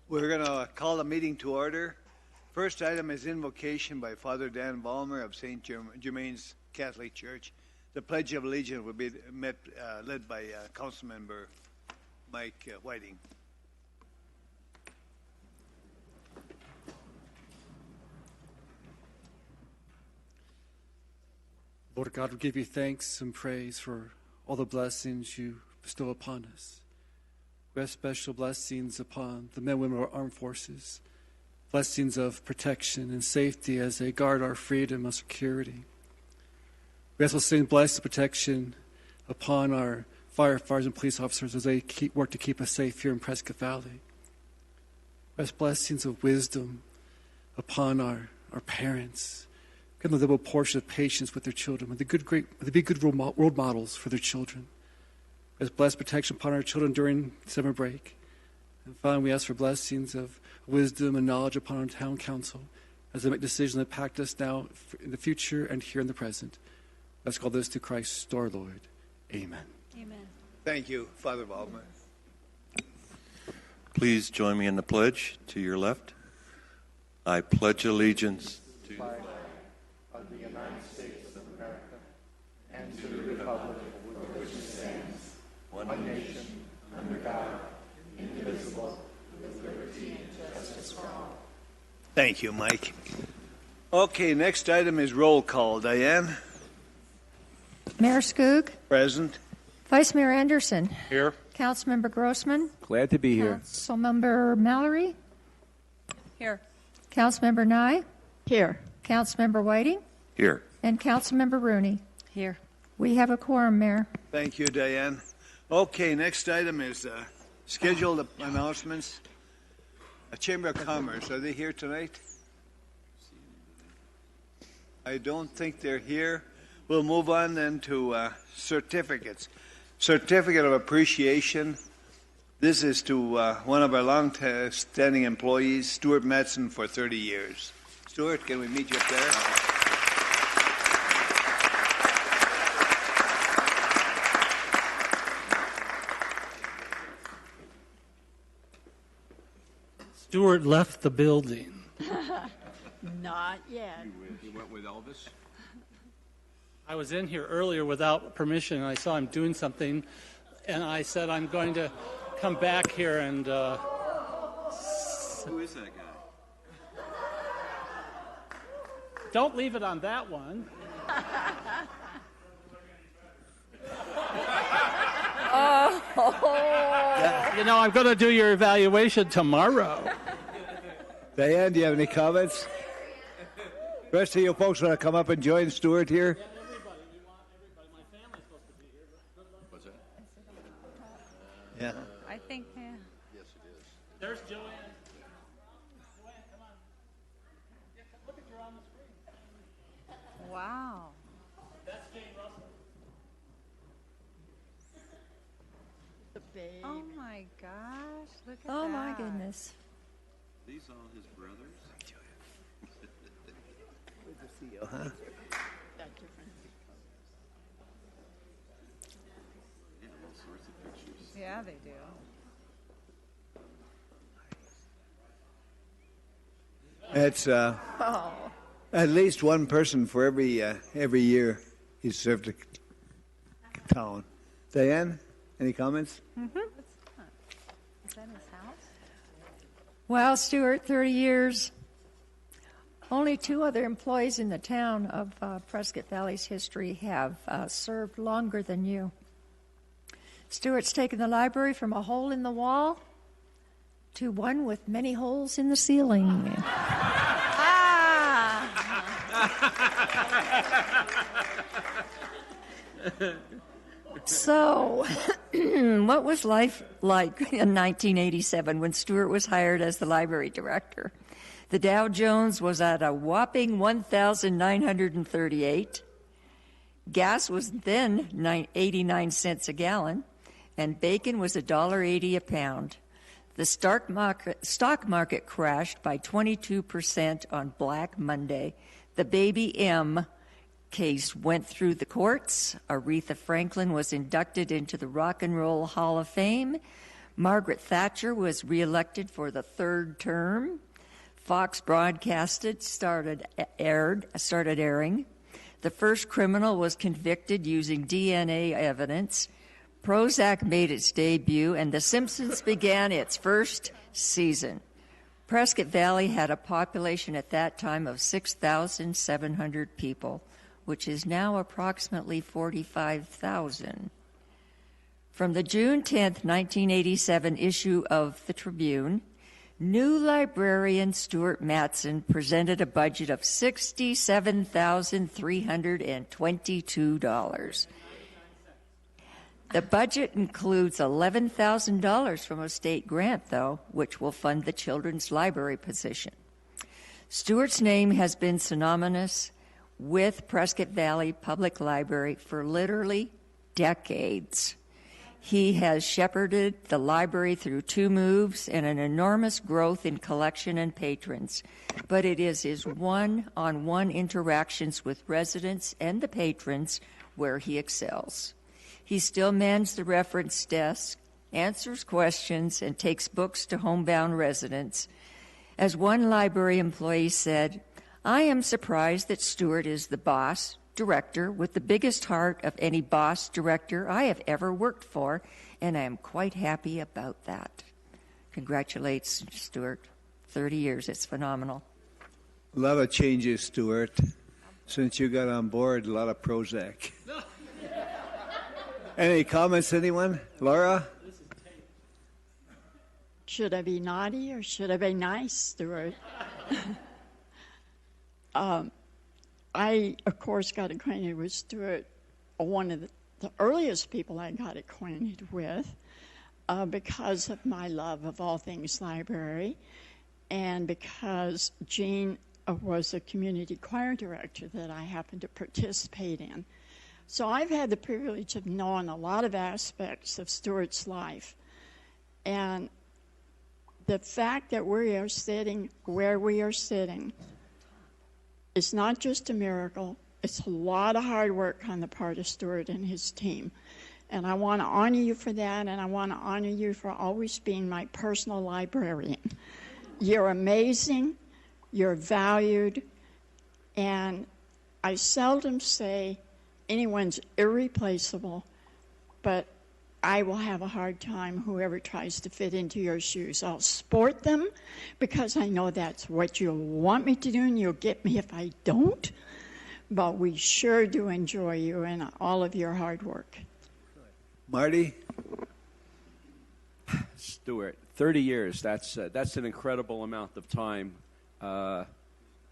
We're going to call the meeting to order. First item is invocation by Father Dan Vollmer of St. Germain's Catholic Church. The Pledge of Allegiance will be led by Councilmember Mike Whiting. Lord God, we give you thanks and praise for all the blessings you bestow upon us. We have special blessings upon the men and women of our armed forces, blessings of protection and safety as they guard our freedom and security. We also sing blessed protection upon our firefighters and police officers as they work to keep us safe here in Prescott Valley. We have blessings of wisdom upon our parents. Give them a little portion of patience with their children. May they be good role models for their children. As blessed protection upon our children during summer break. And finally, we ask for blessings of wisdom and knowledge upon our town council as they make decisions that impact us now in the future and here in the present. Let's call this to Christ our Lord. Amen. Amen. Thank you, Father Vollmer. Please join me in the pledge to your left. I pledge allegiance to the flag of the United States of America and to the republic for which it stands, one nation, under God, indivisible, with liberty and justice for all. Thank you, Mike. Okay, next item is roll call. Diane? Mayor Skoog. Present. Vice Mayor Anderson. Here. Councilmember Grossman. Glad to be here. Councilmember Mallory. Here. Councilmember Nye. Here. Councilmember Whiting. here. And Councilmember Rooney. Here. We have a quorum, Mayor. Thank you, Diane. Okay, next item is scheduled announcements. Chamber of Commerce, are they here tonight? I don't think they're here. We'll move on then to certificates. Certificate of appreciation. This is to one of our long-standing employees, Stuart Madsen, for 30 years. Stuart, can we meet you up there? Stuart left the building. Not yet. You went with Elvis? I was in here earlier without permission, and I saw him doing something, and I said, I'm going to come back here and... Who is that guy? Don't leave it on that one. You know, I'm going to do your evaluation tomorrow. Diane, do you have any comments? The rest of you folks want to come up and join Stuart here? Everybody, we want everybody. My family's supposed to be here. Good luck. What's that? Yeah. I think, Yes, it is. There's Joanne. Joanne, come on. Yeah, look at her on the screen. wow. That's Jane Russell. The baby. Oh my gosh, look at that. Oh, my goodness. These all his brothers? Good to see you, huh? That different. Yeah, all sorts of pictures. Yeah, they do. It's at least one person for every year he's served the town. Diane, any comments? Is that his house? Well, Stuart, 30 years. Only two other employees in the town of Prescott Valley's history have served longer than you. Stuart's taken the library from a hole in the wall to one with many holes in the ceiling. So, what was life like in 1987 when Stuart was hired as the library director? The Dow Jones was at a whopping 1,938. Gas was then 89 cents a gallon, and bacon was $1.80 a pound. The stock market crashed by 22% on Black Monday. The Baby M case went through the courts. Aretha Franklin was inducted into the Rock and Roll Hall of Fame. Margaret Thatcher was reelected for the third term. Fox broadcasted started airing. The first criminal was convicted using DNA evidence. Prozac made its debut, and The Simpsons began its first season. Prescott Valley had a population at that time of 6,700 people, which is now approximately 45,000. From the June 10, 1987 issue of the Tribune, new librarian Stuart Matson presented a budget of $67,322. The budget includes $11,000 from a state grant, though, which will fund the children's library position. Stuart's name has been synonymous with Prescott Valley Public Library for literally decades. He has shepherded the library through 2 moves and an enormous growth in collection and patrons, but it is his one-on-one interactions with residents and the patrons where he excels. He still mans the reference desk, answers questions, and takes books to homebound residents. As one library employee said, "I am surprised that Stuart is the boss director with the biggest heart of any boss director I have ever worked for, and I am quite happy about that." Congratulates Stuart. 30 years, it's phenomenal. A lot of changes, Stuart. Since you got on board, a lot of Prozac. Any comments, anyone? Laura? Should I be naughty or should I be nice, Stuart? I, of course, got acquainted with Stuart, one of the earliest people I got acquainted with, because of my love of all things library, and because Jean was a community choir director that I happened to participate in. So I've had the privilege of knowing a lot of aspects of Stuart's life. And the fact that we are sitting where we are sitting, it's not just a miracle. It's a lot of hard work on the part of Stuart and his team. And I want to honor you for that, and I want to honor you for always being my personal librarian. You're amazing. You're valued. And I seldom say anyone's irreplaceable, but I will have a hard time whoever tries to fit into your shoes. I'll sport them because I know that's what you'll want me to do, and you'll get me if I don't. But we sure do enjoy you and all of your hard work. Marty? Stuart, 30 years, that's an incredible amount of time. By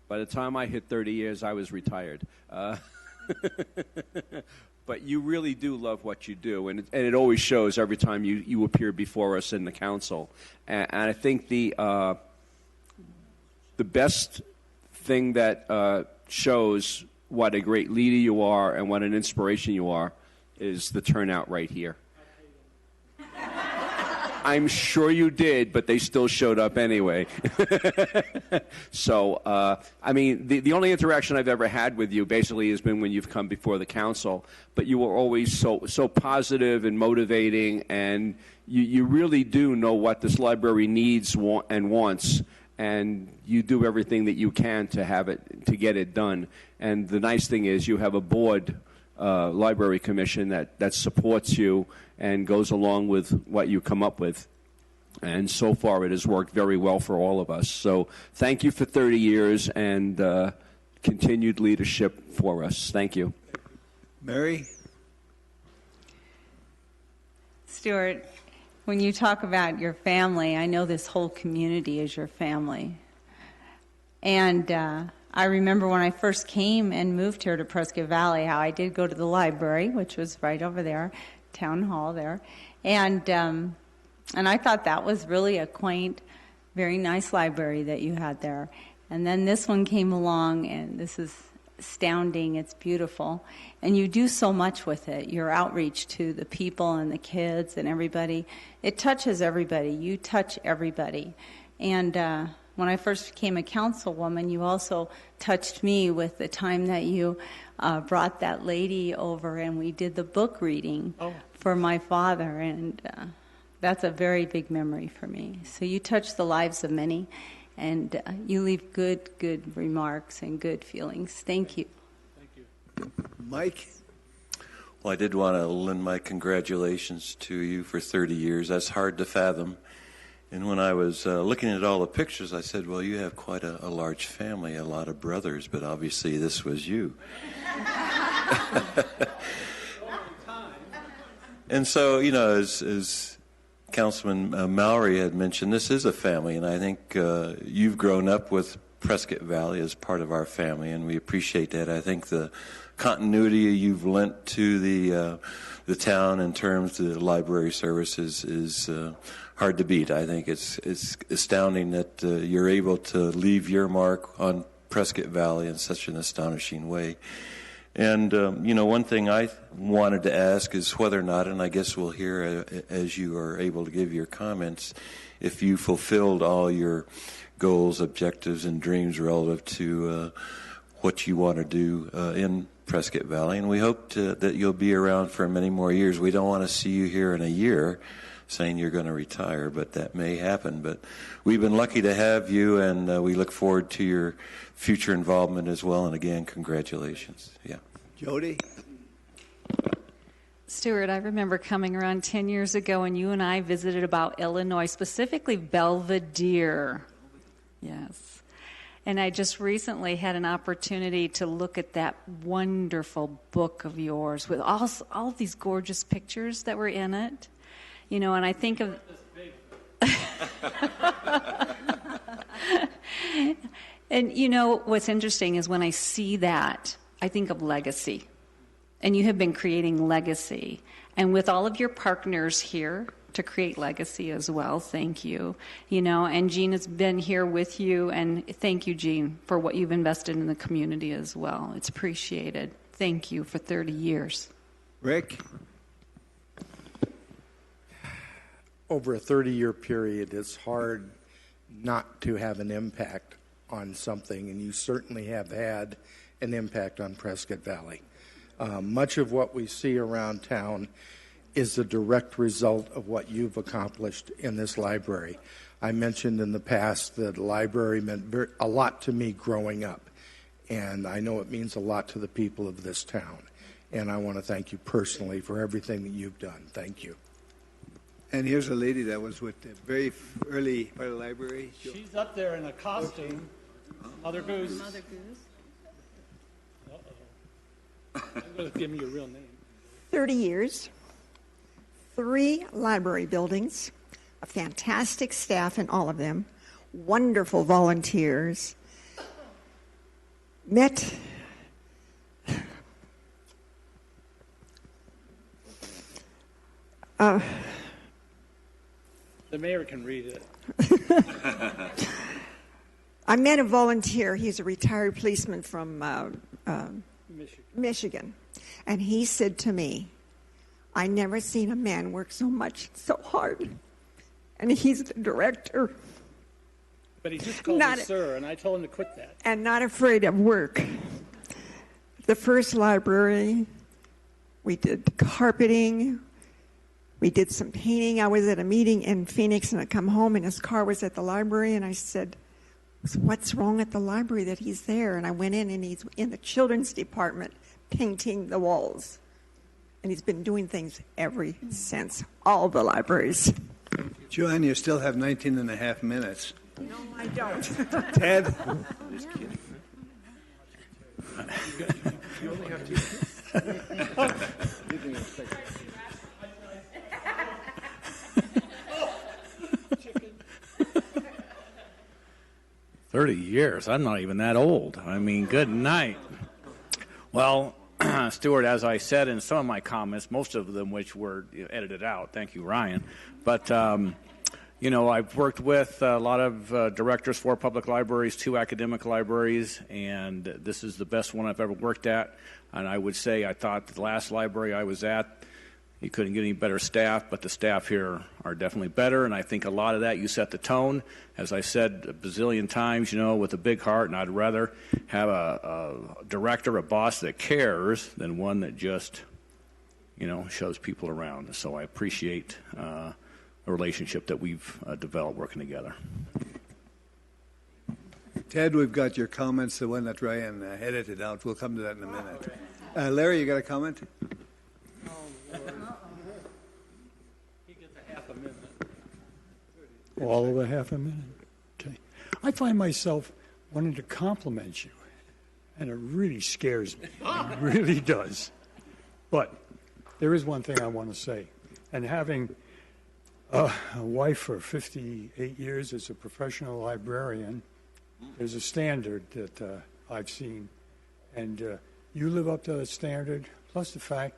the time I hit 30 years, I was retired. But you really do love what you do, and it always shows every time you appear before us in the council. And I think the best thing that shows what a great leader you are and what an inspiration you are is the turnout right here. I'm sure you did, but they still showed up anyway. So, I mean, the only interaction I've ever had with you basically has been when you've come before the council, but you were always so positive and motivating, and you really do know what this library needs and wants, and you do everything that you can to get it done. And the nice thing is you have a board library commission that supports you and goes along with what you come up with. And so far it has worked very well for all of us. So thank you for 30 years and continued leadership for us. Thank you. Mary? Stuart, when you talk about your family, I know this whole community is your family. And I remember when I first came and moved here to Prescott Valley, how I did go to the library, which was right over there, town hall there, and I thought that was really a quaint, very nice library that you had there. And then this one came along, and this is astounding. It's beautiful, and you do so much with it. Your outreach to the people and the kids and everybody, it touches everybody. You touch everybody, and when I first became a councilwoman, you also touched me with the time that you brought that lady over and we did the book reading for my father. And That's a very big memory for me. So you touch the lives of many, and you leave good remarks and good feelings. Thank you. Mike? Well, I did want to lend my congratulations to you for 30 years. That's hard to fathom. And when I was looking at all the pictures, I said, well, you have quite a large family, a lot of brothers, but obviously this was you. And so, you know, as Councilman Mallory had mentioned, this is a family, and I think you've grown up with Prescott Valley as part of our family, and we appreciate that. I think the continuity you've lent to the town in terms of the library services is hard to beat. I think it's astounding that you're able to leave your mark on Prescott Valley in such an astonishing way. And, you know, one thing I wanted to ask is whether or not, and I guess we'll hear as you are able to give your comments, if you fulfilled all your goals, objectives, and dreams relative to what you want to do in Prescott Valley. And we hope that you'll be around for many more years. We don't want to see you here in a year saying you're going to retire, but that may happen. But we've been lucky to have you, and we look forward to your future involvement as well. And again, congratulations. Yeah. Jody? Stuart, I remember coming around 10 years ago and you and I visited about Illinois, specifically Belvedere. Yes. And I just recently had an opportunity to look at that wonderful book of yours with all of these gorgeous pictures that were in it. You know, and I think of... And you know, what's interesting is when I see that, I think of legacy. And you have been creating legacy. And with all of your partners here to create legacy as well, thank you. You know, and Jean has been here with you, and thank you, Jean, for what you've invested in the community as well. It's appreciated. Thank you for 30 years. Rick? Over a 30-year period, it's hard not to have an impact on something, and you certainly have had an impact on Prescott Valley. Much of what we see around town is a direct result of what you've accomplished in this library. I mentioned in the past that the library meant a lot to me growing up, and I know it means a lot to the people of this town. And I want to thank you personally for everything that you've done. Thank you. And here's a lady that was with the very early part of the library. She's up there in a costume. Mother Goose. Mother Goose. I'm going to give me your real name. 30 years, 3 library buildings, a fantastic staff in all of them, wonderful volunteers, met The mayor can read it. I met a volunteer. He's a retired policeman from Michigan. And he said to me, I never seen a man work so much, so hard. And he's the director. But he just called me sir, and I told him to quit that. And not afraid of work. The first library, we did carpeting. We did some painting. I was at a meeting in Phoenix, and I come home, and his car was at the library, and I said, what's wrong at the library that he's there? And I went in, and he's in the children's department painting the walls. And he's been doing things ever since, all the libraries. Joanne, you still have 19 and a half minutes. No, I don't. Ted? Just kidding. You only have 2 minutes. 30 years. I'm not even that old. I mean, good night. Well, Stuart, as I said in some of my comments, most of them which were edited out, thank you, Ryan, but, you know, I've worked with a lot of directors for public libraries, 2 academic libraries, and this is the best one I've ever worked at. And I would say I thought the last library I was at, you couldn't get any better staff, but the staff here are definitely better, and I think a lot of that, you set the tone. As I said a bazillion times, you know, with a big heart, and I'd rather have a director, a boss that cares than one that just, you know, shows people around. So I appreciate relationship that we've developed working together. Ted, we've got your comments, the one that Ryan edited out. We'll come to that in a minute. Larry, you got a comment? He gets a half a minute. All of a half a minute? Okay. I find myself wanting to compliment you, and it really scares me. It really does. But there is one thing I want to say. And having a wife for 58 years as a professional librarian, there's a standard that I've seen. And you live up to that standard, plus the fact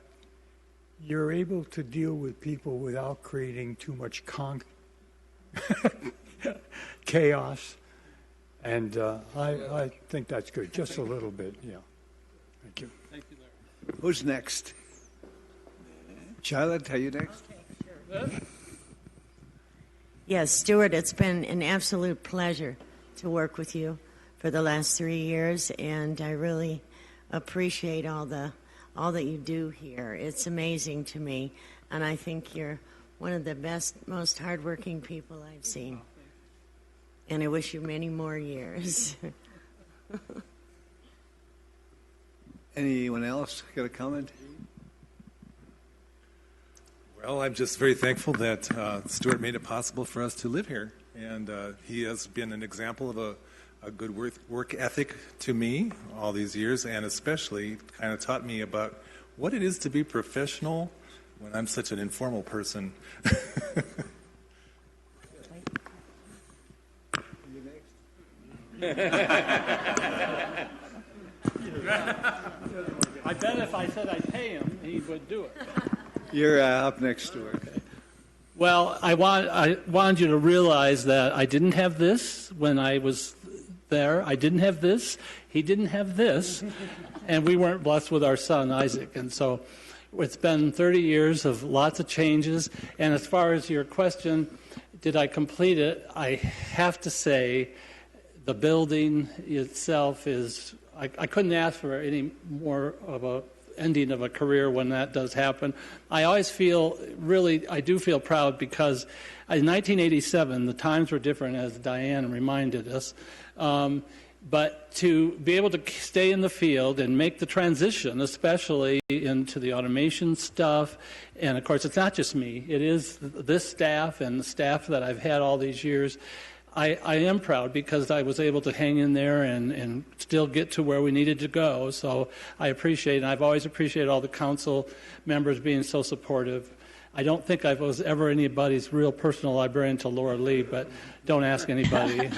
you're able to deal with people without creating too much chaos. And I think that's good. Just a little bit, yeah. Thank you. Thank you, Larry. Who's next? Charlotte, are you next? Okay, sure. Yes, Stuart, it's been an absolute pleasure to work with you for the last 3 years, and I really appreciate all that you do here. It's amazing to me, and I think you're one of the best, most hardworking people I've seen. And I wish you many more years. Anyone else got a comment? Well, I'm just very thankful that Stuart made it possible for us to live here. And he has been an example of a good work ethic to me all these years, and especially kind of taught me about what it is to be professional when I'm such an informal person. I bet if I said I'd pay him, he would do it. You're up next, Stuart. Okay. Well, I wanted you to realize that I didn't have this when I was there. I didn't have this. He didn't have this. And we weren't blessed with our son, Isaac. And so it's been 30 years of lots of changes. And as far as your question, did I complete it? I have to say the building itself is, I couldn't ask for any more of a ending of a career when that does happen. I always feel, really, I do feel proud because in 1987, the times were different, as Diane reminded us. But to be able to stay in the field and make the transition, especially into the automation stuff, and of course, it's not just me. It is this staff and the staff that I've had all these years. I am proud because I was able to hang in there and still get to where we needed to go. So I appreciate, and I've always appreciated all the council members being so supportive. I don't think I was ever anybody's real personal librarian to Laura Lee, but don't ask anybody.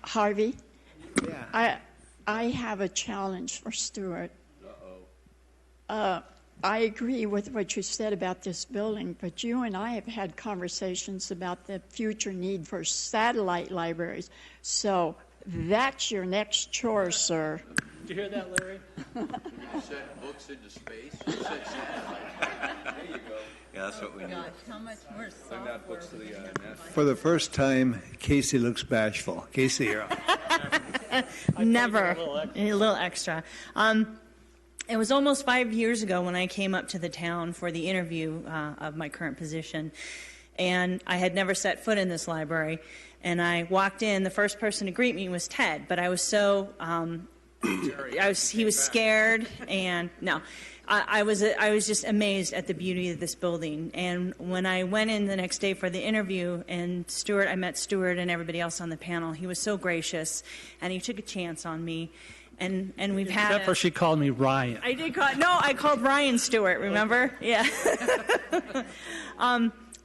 Harvey, Yeah. I have a challenge for Stuart. I agree with what you said about this building, but you and I have had conversations about the future need for satellite libraries. So that's your next chore, sir. Did you hear that, Larry? You send books into space. You send satellite. There you go. Yeah, that's what we need. How much more Send out books to the NASA. For the first time, Casey looks bashful. Casey, you're up. Never. A little extra. It was almost 5 years ago when I came up to the town for the interview of my current position, and I had never set foot in this library. And I walked in. The first person to greet me was Ted, but I was so he was scared, and no, I was just amazed at the beauty of this building. And when I went in the next day for the interview, and I met Stuart and everybody else on the panel. He was so gracious, and he took a chance on me. And we've had. Except for she called me Ryan. I did call. No, I called Ryan Stewart. Remember? Yeah.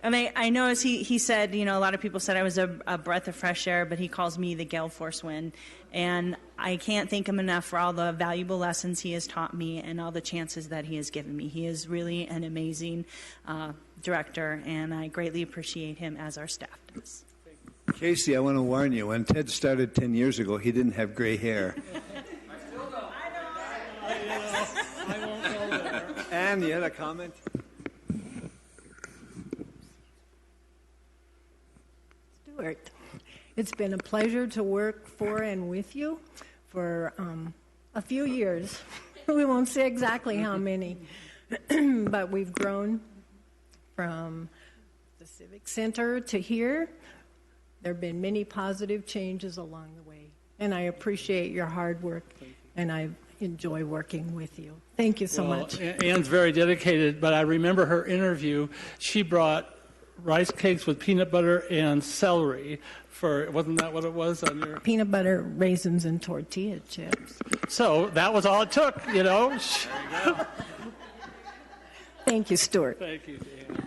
And I noticed he said, a lot of people said I was a breath of fresh air, but he calls me the gale force wind. And I can't thank him enough for all the valuable lessons he has taught me and all the chances that he has given me. He is really an amazing director, and I greatly appreciate him as our staff does. Casey, I want to warn you. When Ted started 10 years ago, he didn't have gray hair. I won't go there. Anne, you had a comment? Stuart, it's been a pleasure to work for and with you for a few years. We won't say exactly how many, but we've grown from the Civic Center to here. There have been many positive changes along the way, and I appreciate your hard work, and I enjoy working with you. Thank you so much. Ann's very dedicated, but I remember her interview. She brought rice cakes with peanut butter and celery for, wasn't that what it was on your? Peanut butter, raisins, and tortilla chips. So that was all it took, you know. There you go. Thank you, Stuart. Thank you, Dan.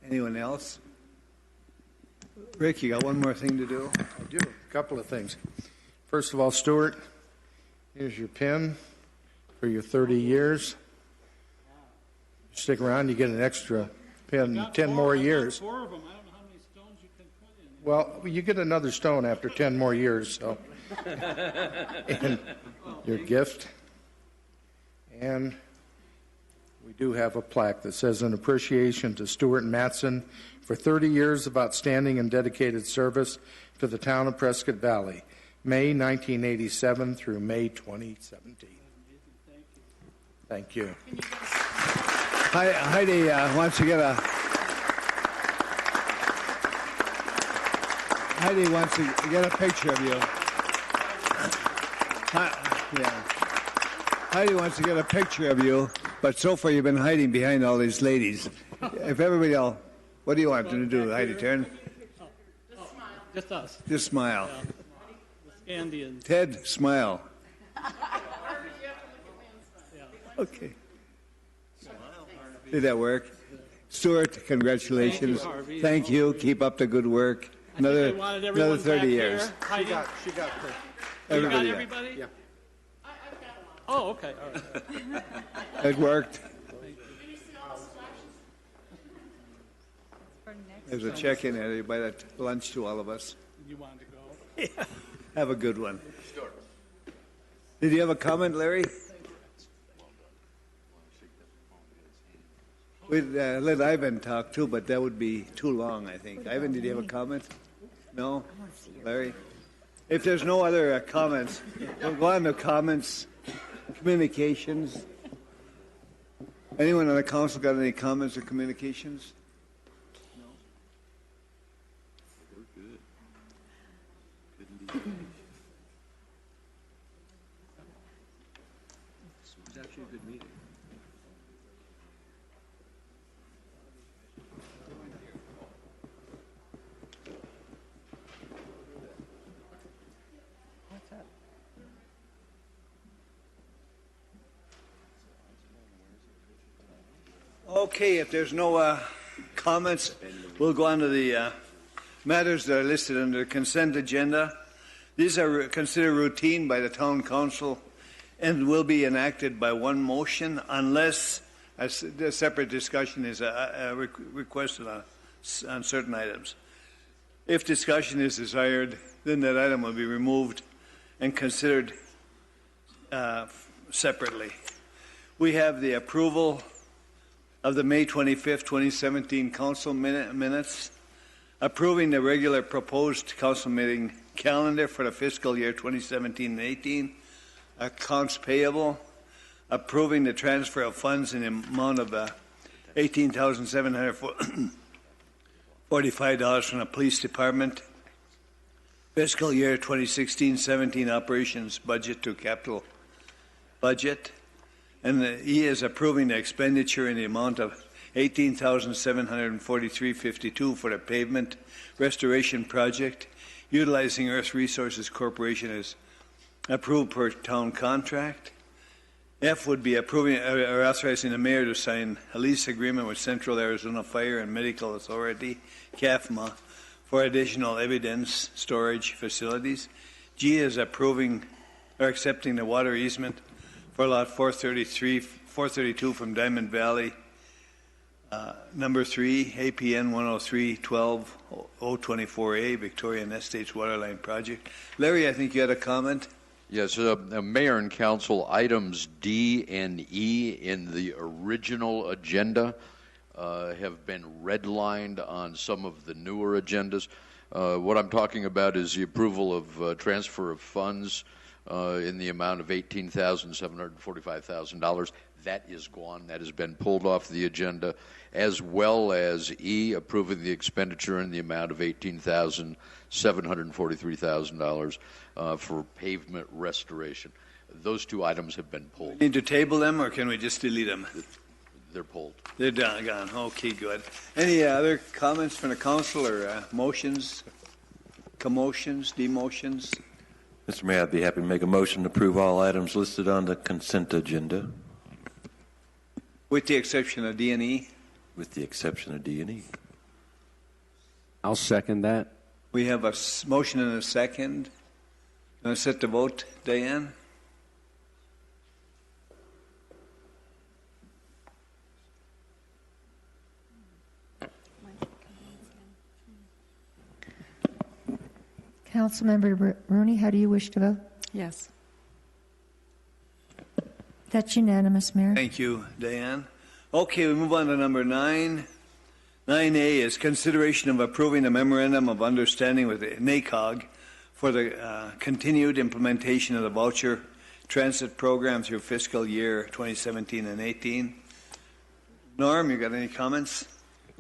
Anyone else? Rick, you got one more thing to do? I do. A couple of things. First of all, Stuart, here's your pin for your 30 years. Stick around, you get an extra pin, 10 more years. 4 of them. I don't know how many stones you can put in. Well, you get another stone after 10 more years, so. And your gift. And we do have a plaque that says, "An appreciation to Stuart Matson for 30 years of outstanding and dedicated service to the town of Prescott Valley, May 1987 through May 2017. Thank you. Heidi wants to get a. Heidi wants to get a picture of you. Heidi wants to get a picture of you, but so far you've been hiding behind all these ladies. If everybody else, what do you want them to do, Heidi? Turn. Just us. Just smile. Yeah. Scandians. Ted, smile. Okay. Did that work? Stuart, congratulations. Thank you. Keep up the good work. Another 30 years. She got her. Everybody. Everybody? Yeah. Oh, okay. All right. It worked. There's a check-in there. You buy that lunch to all of us. You wanted to go? Have a good one. Did you have a comment, Larry? We'd let Ivan talk too, but that would be too long, I think. Ivan, did you have a comment? No? Larry? If there's no other comments, we'll go on to comments, communications. Anyone on the council got any comments or communications? No? We're good. Good indeed. It was actually a good meeting. Okay, if there's no comments, we'll go on to the matters that are listed under the consent agenda. These are considered routine by the town council and will be enacted by one motion unless a separate discussion is requested on certain items. If discussion is desired, then that item will be removed and considered separately. We have the approval of the May 25th, 2017 council minutes, approving the regular proposed council meeting calendar for the fiscal year 2017 and 18, accounts payable, approving the transfer of funds in the amount of $18,745 from the police department, fiscal year 2016-17 operations budget to capital budget. And the E is approving the expenditure in the amount of $18,743.52 for the pavement restoration project, utilizing Earth Resources Corporation as approved per town contract. F would be approving or authorizing the mayor to sign a lease agreement with Central Arizona Fire and Medical Authority, CAFMA, for additional evidence storage facilities. G is approving or accepting the water easement for lot 432 from Diamond Valley, number 3, APN 103-12-024A, Victorian Estates Waterline Project. Larry, I think you had a comment. Yes, Mayor and Council, items D and E in the original agenda have been redlined on some of the newer agendas. What I'm talking about is the approval of transfer of funds in the amount of $18,745,000. That is gone. That has been pulled off the agenda, as well as E, approving the expenditure in the amount of $18,743,000 for pavement restoration. Those two items have been pulled. Need to table them, or can we just delete them? They're pulled. They're done, gone. Okay, good. Any other comments from the council or motions, commotions, demotions? Mr. Mayor, I'd be happy to make a motion to approve all items listed on the consent agenda. With the exception of D and E? With the exception of D and E. I'll second that. We have a motion and a second. Want to set the vote, Diane? Councilmember Rooney, how do you wish to vote? Yes. That's unanimous, Mayor. Thank you, Diane. Okay, we move on to number 9. 9A is consideration of approving a memorandum of understanding with the NACOG for the continued implementation of the voucher transit program through fiscal year 2017 and 18. Norm, you got any comments?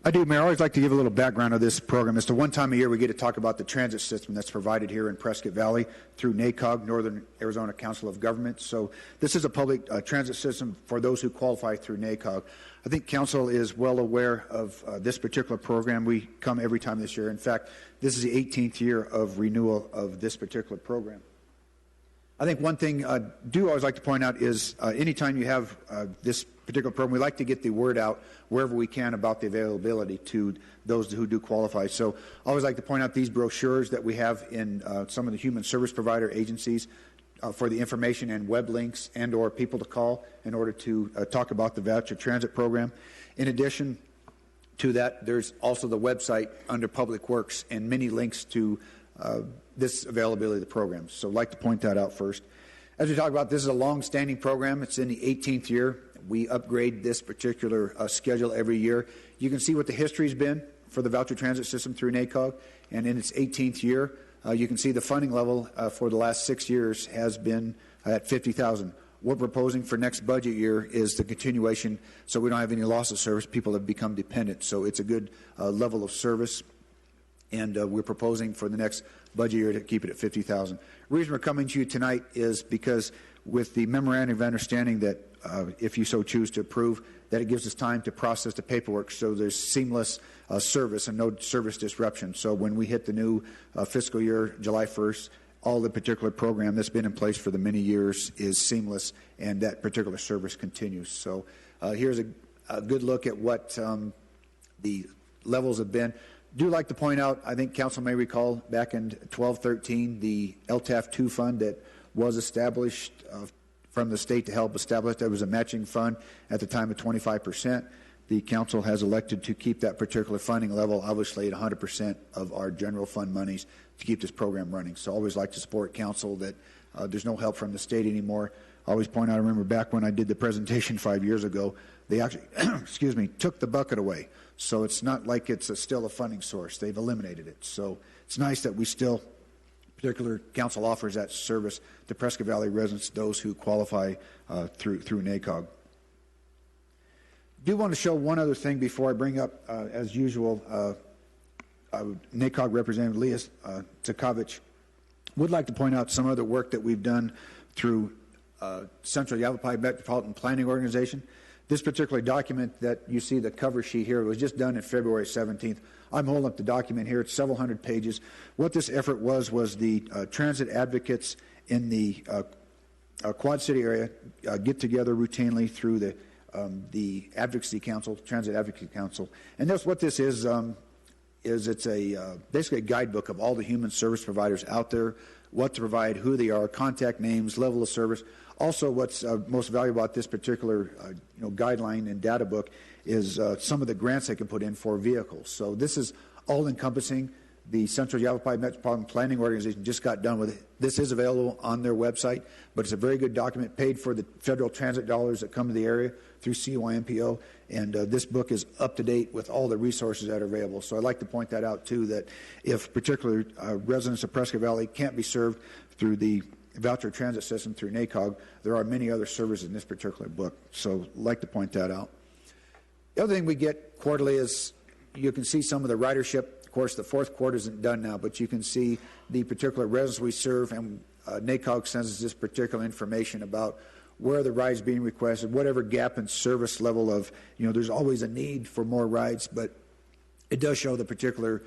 I do, Mayor. I always like to give a little background of this program. It's the one time a year we get to talk about the transit system that's provided here in Prescott Valley through NACOG, Northern Arizona Council of Governments. So this is a public transit system for those who qualify through NACOG. I think Council is well aware of this particular program. We come every time this year. In fact, this is the 18th year of renewal of this particular program. I think one thing I do always like to point out is anytime you have this particular program, we like to get the word out wherever we can about the availability to those who do qualify. So I always like to point out these brochures that we have in some of the human service provider agencies for the information and web links and or people to call in order to talk about the voucher transit program. In addition to that, there's also the website under Public Works and many links to this availability of the program. So I'd like to point that out first. As we talk about, this is a long-standing program. It's in the 18th year. We upgrade this particular schedule every year. You can see what the history's been for the voucher transit system through NACOG, and in its 18th year, you can see the funding level for the last 6 years has been at $50,000. What we're proposing for next budget year is the continuation, so we don't have any loss of service. People have become dependent, so it's a good level of service, and we're proposing for the next budget year to keep it at $50,000. The reason we're coming to you tonight is because with the memorandum of understanding that if you so choose to approve, that it gives us time to process the paperwork so there's seamless service and no service disruption. So when we hit the new fiscal year, July 1st, all the particular program that's been in place for the many years is seamless and that particular service continues. So here's a good look at what the levels have been. Do like to point out, I think Council may recall back in 12-13, the LTAF 2 fund that was established from the state to help establish. There was a matching fund at the time of 25%. The council has elected to keep that particular funding level, obviously at 100% of our general fund monies to keep this program running. So I always like to support council that there's no help from the state anymore. I always point out, I remember back when I did the presentation 5 years ago, they actually, excuse me, took the bucket away. So it's not like it's still a funding source. They've eliminated it. So it's nice that we still, particular council offers that service to Prescott Valley residents, those who qualify through NACOG. I do want to show one other thing before I bring up, as usual, NACOG Representative Leah Tsakovich. Would like to point out some other work that we've done through Central Yavapai Metropolitan Planning Organization. This particular document that you see, the cover sheet here, was just done in February 17th. I'm holding up the document here. It's several hundred pages. What this effort was the transit advocates in the Quad City area get together routinely through the Advocacy Council, Transit Advocacy Council. And that's what this is it's basically a guidebook of all the human service providers out there, what to provide, who they are, contact names, level of service. Also, what's most valuable about this particular guideline and data book is some of the grants they can put in for vehicles. So this is all-encompassing. The Central Yavapai Metropolitan Planning Organization just got done with it. This is available on their website, but it's a very good document, paid for the federal transit dollars that come to the area through CYMPO, and this book is up to date with all the resources that are available. So I'd like to point that out, too, that if particular residents of Prescott Valley can't be served through the voucher transit system through NACOG, there are many other services in this particular book. So I'd like to point that out. The other thing we get quarterly is you can see some of the ridership. Of course, the fourth quarter isn't done now, but you can see the particular residents we serve, and NACOG sends us this particular information about where the rides being requested, whatever gap in service level of, there's always a need for more rides, but it does show the particular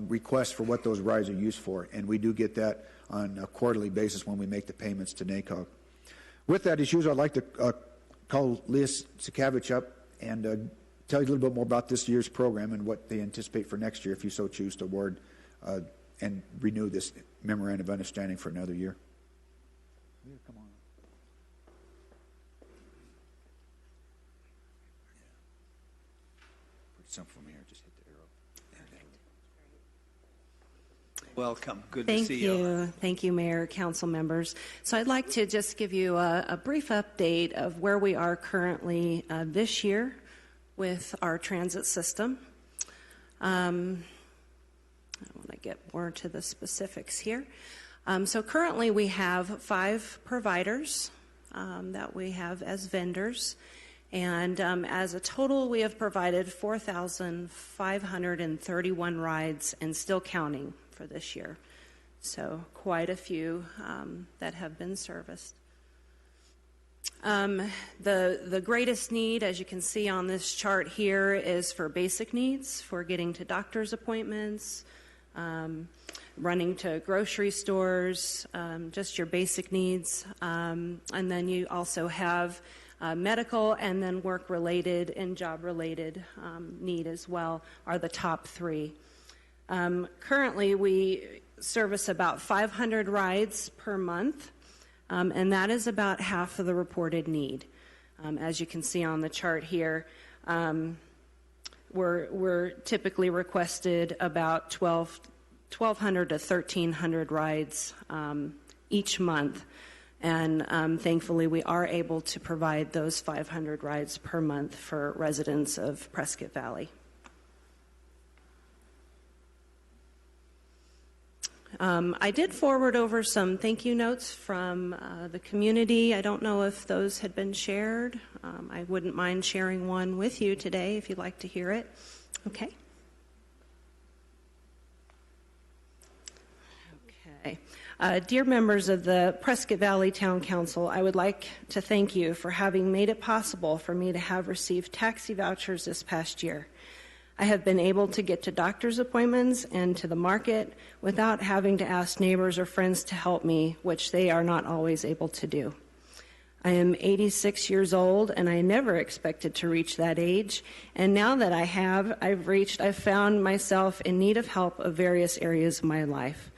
request for what those rides are used for, and we do get that on a quarterly basis when we make the payments to NACOG. With that, as usual, I'd like to call Leah Sikavich up and tell you a little bit more about this year's program and what they anticipate for next year if you so choose to award and renew this memorandum of understanding for another year. Leah, come on. Something from here, just hit the arrow. Welcome. Good Thank to see you. Thank you, Mayor, council members. So I'd like to just give you a brief update of where we are currently this year with our transit system. I want to get more to the specifics here. So currently we have 5 providers that we have as vendors. And as a total, we have provided 4,531 rides and still counting for this year. So quite a few that have been serviced. The greatest need, as you can see on this chart here, is for basic needs, for getting to doctor's appointments, running to grocery stores, just your basic needs. And then you also have medical and then work-related and job-related need as well are the top 3. Currently, we service about 500 rides per month, and that is about half of the reported need. As you can see on the chart here, we're typically requested about 1,200 to 1,300 rides each month. And thankfully, we are able to provide those 500 rides per month for residents of Prescott Valley. I did forward over some thank you notes from the community. I don't know if those had been shared. I wouldn't mind sharing one with you today if you'd like to hear it. Okay. Okay. Dear members of the Prescott Valley Town Council, I would like to thank you for having made it possible for me to have received taxi vouchers this past year. I have been able to get to doctor's appointments and to the market without having to ask neighbors or friends to help me, which they are not always able to do. I am 86 years old, and I never expected to reach that age. And now that I have, I've found myself in need of help of various areas of my life.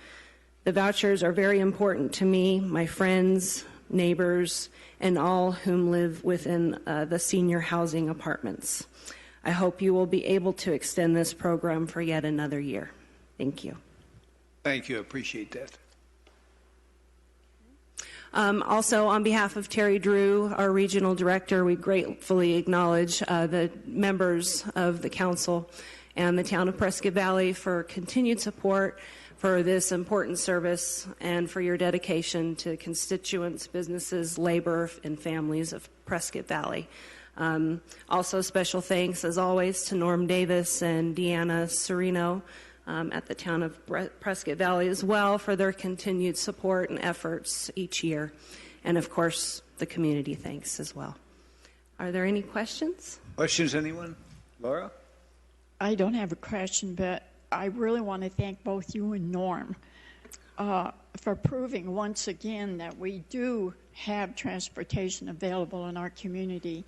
The vouchers are very important to me, my friends, neighbors, and all whom live within the senior housing apartments. I hope you will be able to extend this program for yet another year. Thank you. Thank you. Appreciate that. Also, on behalf of Terry Drew, our regional director, we gratefully acknowledge the members of the council and the town of Prescott Valley for continued support for this important service and for your dedication to constituents, businesses, labor, and families of Prescott Valley. Also, special thanks, as always, to Norm Davis and Deanna Serino at the town of Prescott Valley as well for their continued support and efforts each year. And, of course, the community thanks as well. Are there any questions? Questions, anyone? Laura? I don't have a question, but I really want to thank both you and Norm for proving once again that we do have transportation available in our community.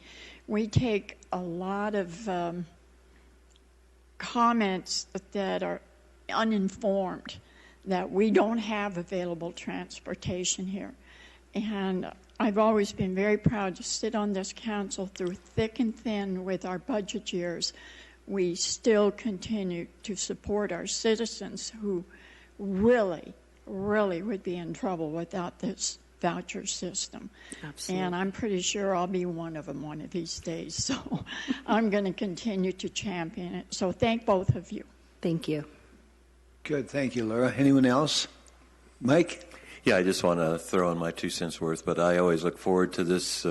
We take a lot of comments that are uninformed that we don't have available transportation here. And I've always been very proud to sit on this council through thick and thin with our budget years. We still continue to support our citizens who really would be in trouble without this voucher system. Absolutely. And I'm pretty sure I'll be one of them one of these days. So I'm going to continue to champion it. So thank both of you. Thank you. Good. Thank you, Laura. Anyone else? Mike? Yeah, I just want to throw in my 2 cents worth, but I always look forward to this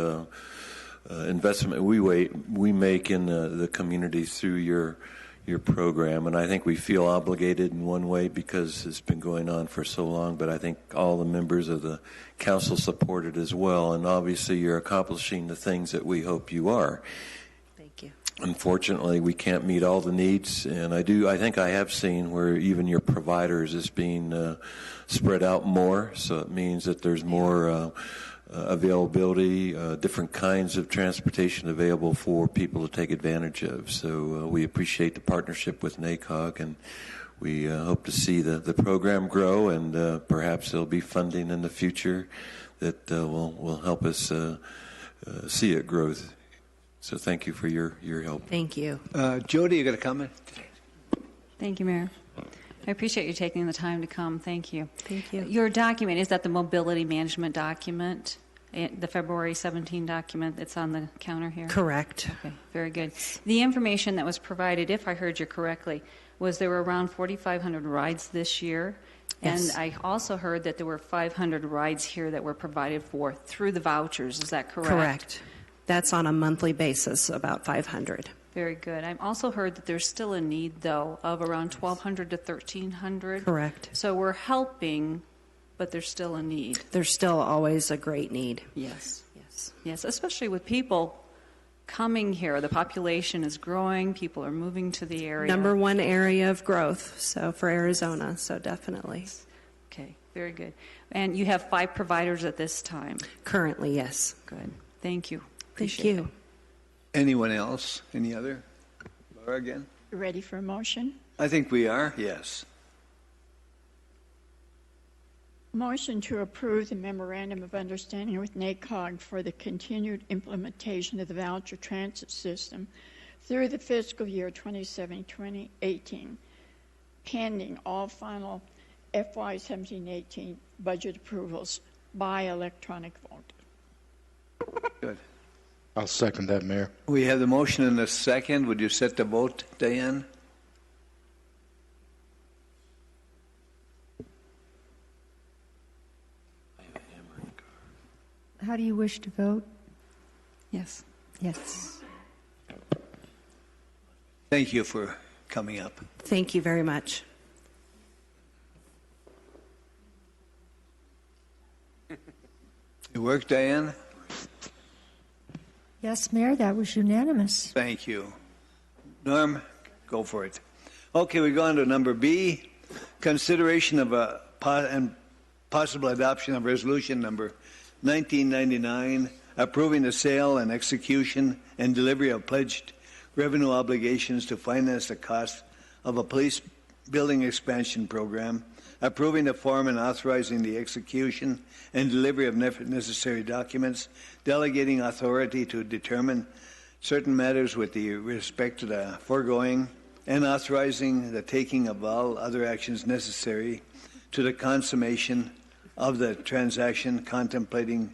investment we make in the community through your program, and I think we feel obligated in one way because it's been going on for so long, but I think all the members of the council support it as well, and obviously you're accomplishing the things that we hope you are. Thank you. Unfortunately, we can't meet all the needs, and I think I have seen where even your providers is being spread out more, so it means that there's more availability, different kinds of transportation available for people to take advantage of. So we appreciate the partnership with NACOG, and we hope to see the program grow, and perhaps there'll be funding in the future that will help us see it grow. So thank you for your help. Thank you. Jody, you got a comment? Thank you, Mayor. I appreciate you taking the time to come. Thank you. Thank you. Your document, is that the mobility management document, the February 17 document that's on the counter here? Correct. Okay, very good. The information that was provided, if I heard you correctly, was there were around 4,500 rides this year. Yes. And I also heard that there were 500 rides here that were provided for through the vouchers. Is that correct? Correct. That's on a monthly basis, about 500. Very good. I've also heard that there's still a need, though, of around 1,200 to 1,300. Correct. So we're helping, but there's still a need. There's still always a great need. Yes. Yes, especially with people coming here. The population is growing. People are moving to the area. Number one area of growth, so for Arizona, so definitely. Okay, very good. And you have 5 providers at this time? Currently, yes. Good. Thank you. Thank Appreciate you. it. Anyone else? Any other? Laura again? You ready for a motion? I think we are, yes. Motion to approve the memorandum of understanding with NACOG for the continued implementation of the voucher transit system through the fiscal year 2017-2018, pending all final FY 17-18 budget approvals by electronic vote. Good. I'll second that, Mayor. We have the motion and a second. Would you set the vote, Diane? How do you wish to vote? Yes. Yes. Thank you for coming up. Thank you very much. It worked, Diane? Yes, Mayor, that was unanimous. Thank you. Norm, go for it. Okay, we go on to number B, consideration of and possible adoption of resolution number 1999, approving the sale and execution and delivery of pledged revenue obligations to finance the cost of a police building expansion program, approving the form and authorizing the execution and delivery of necessary documents, delegating authority to determine certain matters with respect to the foregoing, and authorizing the taking of all other actions necessary to the consummation of the transaction contemplating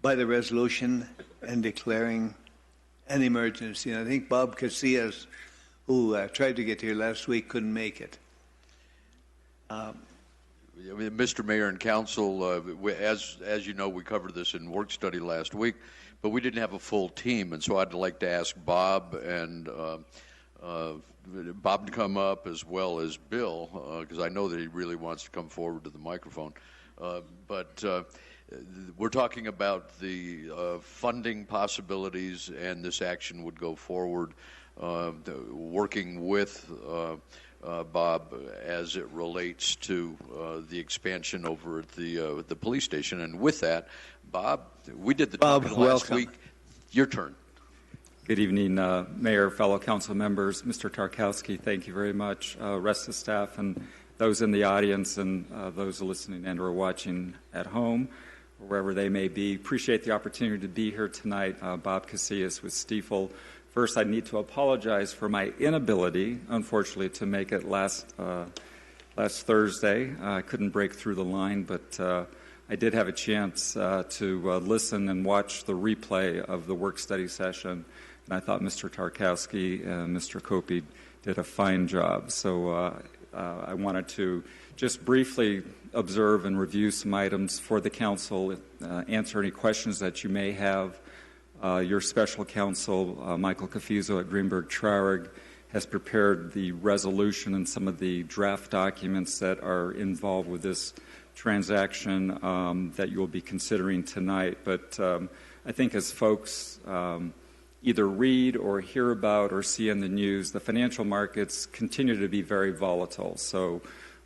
by the resolution and declaring an emergency. And I think Bob Casillas, who tried to get here last week, couldn't make it. Mr. Mayor and Council, as you know, we covered this in work study last week, but we didn't have a full team, and so I'd like to ask Bob and Bob to come up as well as Bill, because I know that he really wants to come forward to the microphone. But we're talking about the funding possibilities, and this action would go forward working with Bob as it relates to the expansion over at the police station. And with that, Bob, we did the talking last week. Your turn. Good evening, Mayor, fellow council members. Mr. Tarkowski, thank you very much. Rest of the staff and those in the audience and those listening and or watching at home, or wherever they may be. Appreciate the opportunity to be here tonight. Bob Casillas with Stiefel. First, I need to apologize for my inability, unfortunately, to make it last Thursday. I couldn't break through the line, but I did have a chance to listen and watch the replay of the work study session, and I thought Mr. Tarkowski and Mr. Kopi did a fine job. So I wanted to just briefly observe and review some items for the council, answer any questions that you may have. Your special counsel, Michael Cafizo at Greenberg Traurig, has prepared the resolution and some of the draft documents that are involved with this transaction that you'll be considering tonight. But I think as folks either read or hear about or see in the news, the financial markets continue to be very volatile. So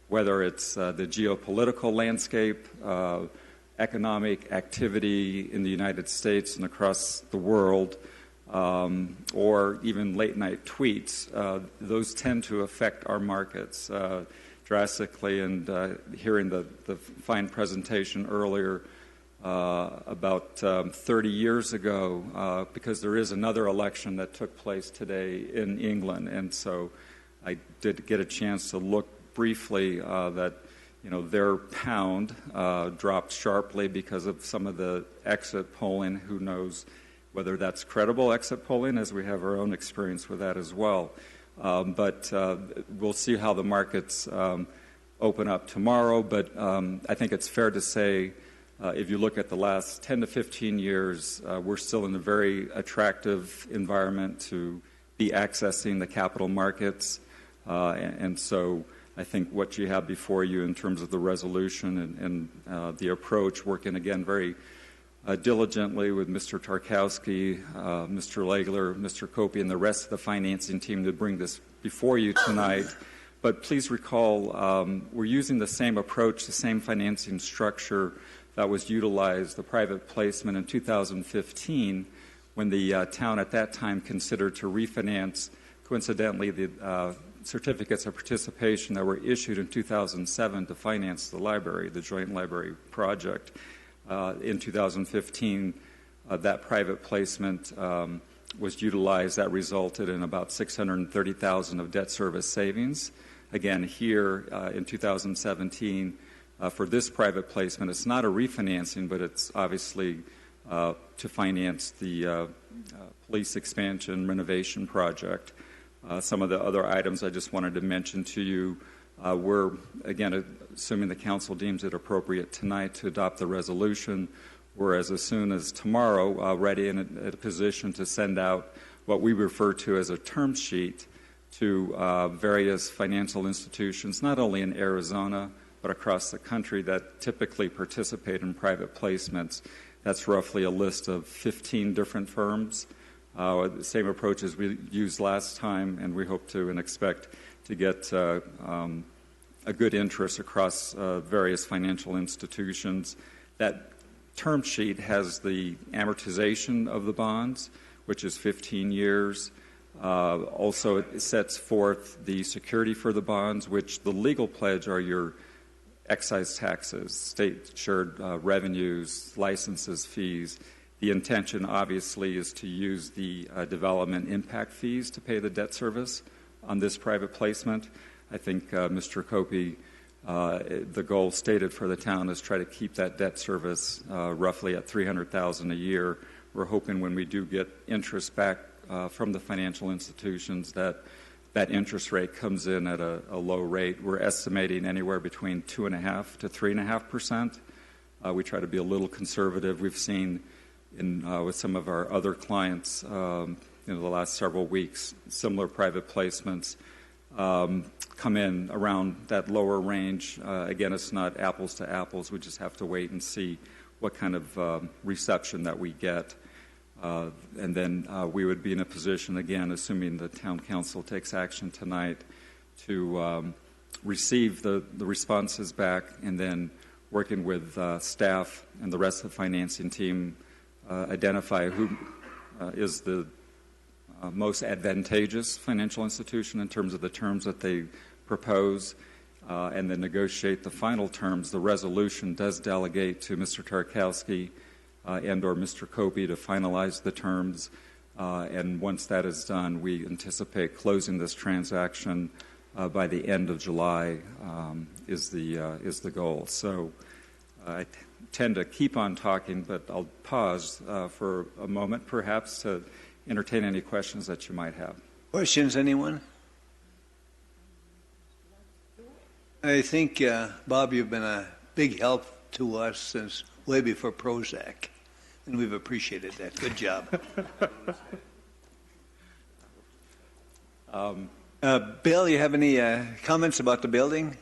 whether it's the geopolitical landscape, economic activity in the United States and across the world, or even late-night tweets, those tend to affect our markets drastically. And hearing the fine presentation earlier about 30 years ago, because there is another election that took place today in England, and so I did get a chance to look briefly that their pound dropped sharply because of some of the exit polling. Who knows whether that's credible exit polling, as we have our own experience with that as well. But we'll see how the markets open up tomorrow. But I think it's fair to say, if you look at the last 10 to 15 years, we're still in a very attractive environment to be accessing the capital markets. And so I think what you have before you in terms of the resolution and the approach, working again very diligently with Mr. Tarkowski, Mr. Legler, Mr. Copey, and the rest of the financing team to bring this before you tonight. But please recall, we're using the same approach, the same financing structure that was utilized, the private placement in 2015, when the town at that time considered to refinance, coincidentally, the certificates of participation that were issued in 2007 to finance the library, the joint library project. In 2015, that private placement was utilized. That resulted in about $630,000 of debt service savings. Again, here in 2017, for this private placement, it's not a refinancing, but it's obviously to finance the police expansion renovation project. Some of the other items I just wanted to mention to you, we're, again, assuming the council deems it appropriate tonight to adopt the resolution, whereas as soon as tomorrow, ready and in a position to send out what we refer to as a term sheet to various financial institutions, not only in Arizona, but across the country that typically participate in private placements. That's roughly a list of 15 different firms. The same approach as we used last time, and we hope to and expect to get a good interest across various financial institutions. That term sheet has the amortization of the bonds, which is 15 years. Also, it sets forth the security for the bonds, which the legal pledge are your excise taxes, state-assured revenues, licenses, fees. The intention, obviously, is to use the development impact fees to pay the debt service on this private placement. I think, Mr. Copey, the goal stated for the town is try to keep that debt service roughly at $300,000 a year. We're hoping when we do get interest back from the financial institutions that interest rate comes in at a low rate. We're estimating anywhere between 2.5% to 3.5%. We try to be a little conservative. We've seen with some of our other clients in the last several weeks, similar private placements come in around that lower range. Again, it's not apples to apples. We just have to wait and see what kind of reception that we get. And then we would be in a position, again, assuming the town council takes action tonight, to receive the responses back, and then working with staff and the rest of the financing team, identify who is the most advantageous financial institution in terms of the terms that they propose, and then negotiate the final terms. The resolution does delegate to Mr. Tarkowski and or Mr. Copey to finalize the terms, and once that is done, we anticipate closing this transaction by the end of July is the goal. So I tend to keep on talking, but I'll pause for a moment perhaps to entertain any questions that you might have. Questions, anyone? I think, Bob, you've been a big help to us since way before Prozac, and we've appreciated that. Good job. Bill, you have any comments about the building?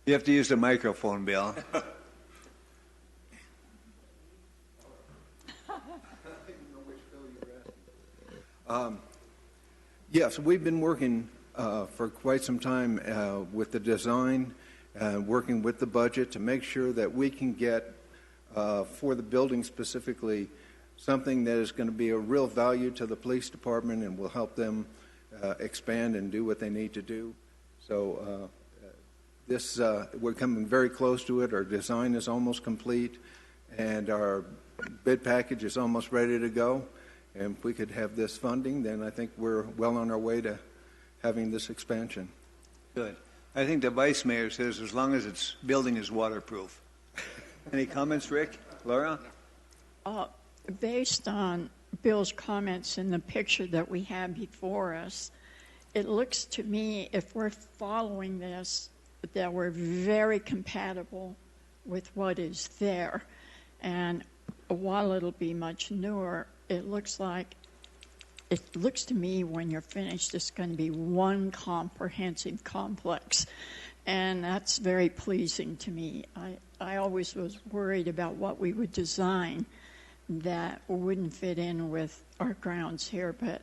You have to use the microphone, Bill. Yes, we've been working for quite some time with the design, working with the budget to make sure that we can get, for the building specifically, something that is going to be a real value to the police department and will help them expand and do what they need to do. So we're coming very close to it. Our design is almost complete, and our bid package is almost ready to go. And if we could have this funding, then I think we're well on our way to having this expansion. Good. I think the vice mayor says as long as its building is waterproof. Any comments, Rick? Laura? Based on Bill's comments in the picture that we have before us, it looks to me, if we're following this, that we're very compatible with what is there. And while it'll be much newer, it looks to me when you're finished, it's going to be one comprehensive complex. And that's very pleasing to me. I always was worried about what we would design that wouldn't fit in with our grounds here. But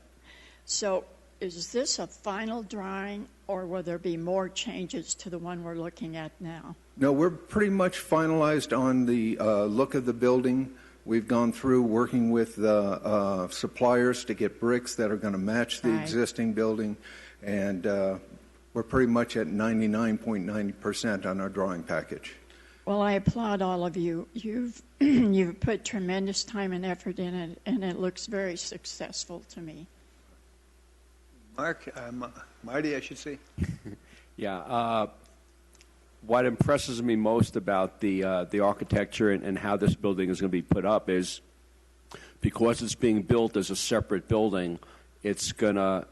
so is this a final drawing, or will there be more changes to the one we're looking at now? No, we're pretty much finalized on the look of the building. We've gone through working with the suppliers to get bricks that are going to match the existing building, and we're pretty much at 99.9% on our drawing package. Well, I applaud all of you. You've put tremendous time and effort in it, and it looks very successful to me. Marty, I should say. Yeah. What impresses me most about the architecture and how this building is going to be put up is because it's being built as a separate building, it's going to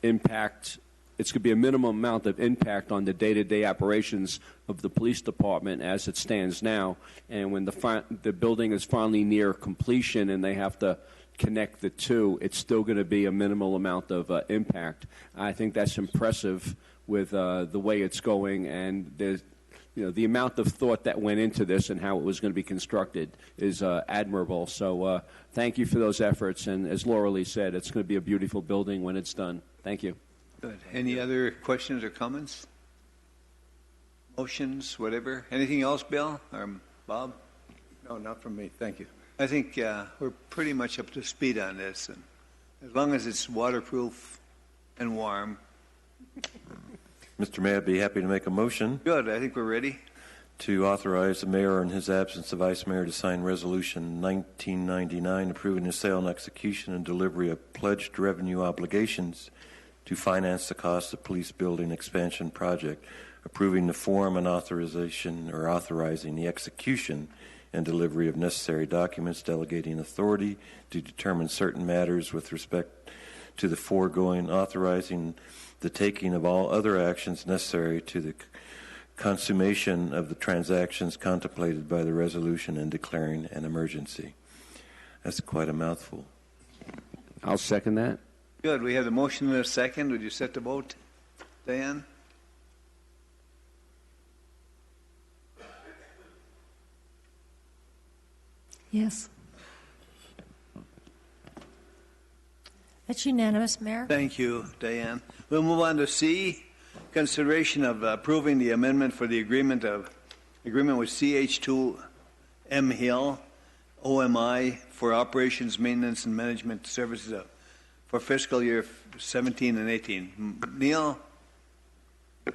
impact. It's going to be a minimum amount of impact on the day-to-day operations of the police department as it stands now. And when the building is finally near completion and they have to connect the two, it's still going to be a minimal amount of impact. I think that's impressive with the way it's going, and there's, the amount of thought that went into this and how it was going to be constructed is admirable. So thank you for those efforts. And as Laura Lee said, it's going to be a beautiful building when it's done. Thank you. Good. Any other questions or comments? Motions, whatever? Anything else, Bill or Bob? No, not from me. Thank you. I think we're pretty much up to speed on this. And as long as it's waterproof and warm. Mr. Mayor, I'd be happy to make a motion. Good. I think we're ready. To authorize the mayor in his absence, the vice mayor, to sign Resolution 1999 approving the sale and execution and delivery of pledged revenue obligations to finance the cost of police building expansion project, approving the form and authorization or authorizing the execution and delivery of necessary documents, delegating authority to determine certain matters with respect to the foregoing, authorizing the taking of all other actions necessary to the consummation of the transactions contemplated by the resolution, and declaring an emergency. That's quite a mouthful. I'll second that. Good. We have the motion in a second. Would you set the vote, Diane? Yes. That's unanimous, Mayor. Thank you, Diane. We'll move on to C, consideration of approving the amendment for the agreement with CH2M Hill, OMI, for operations, maintenance, and management services for fiscal year 17 and 18. Neil,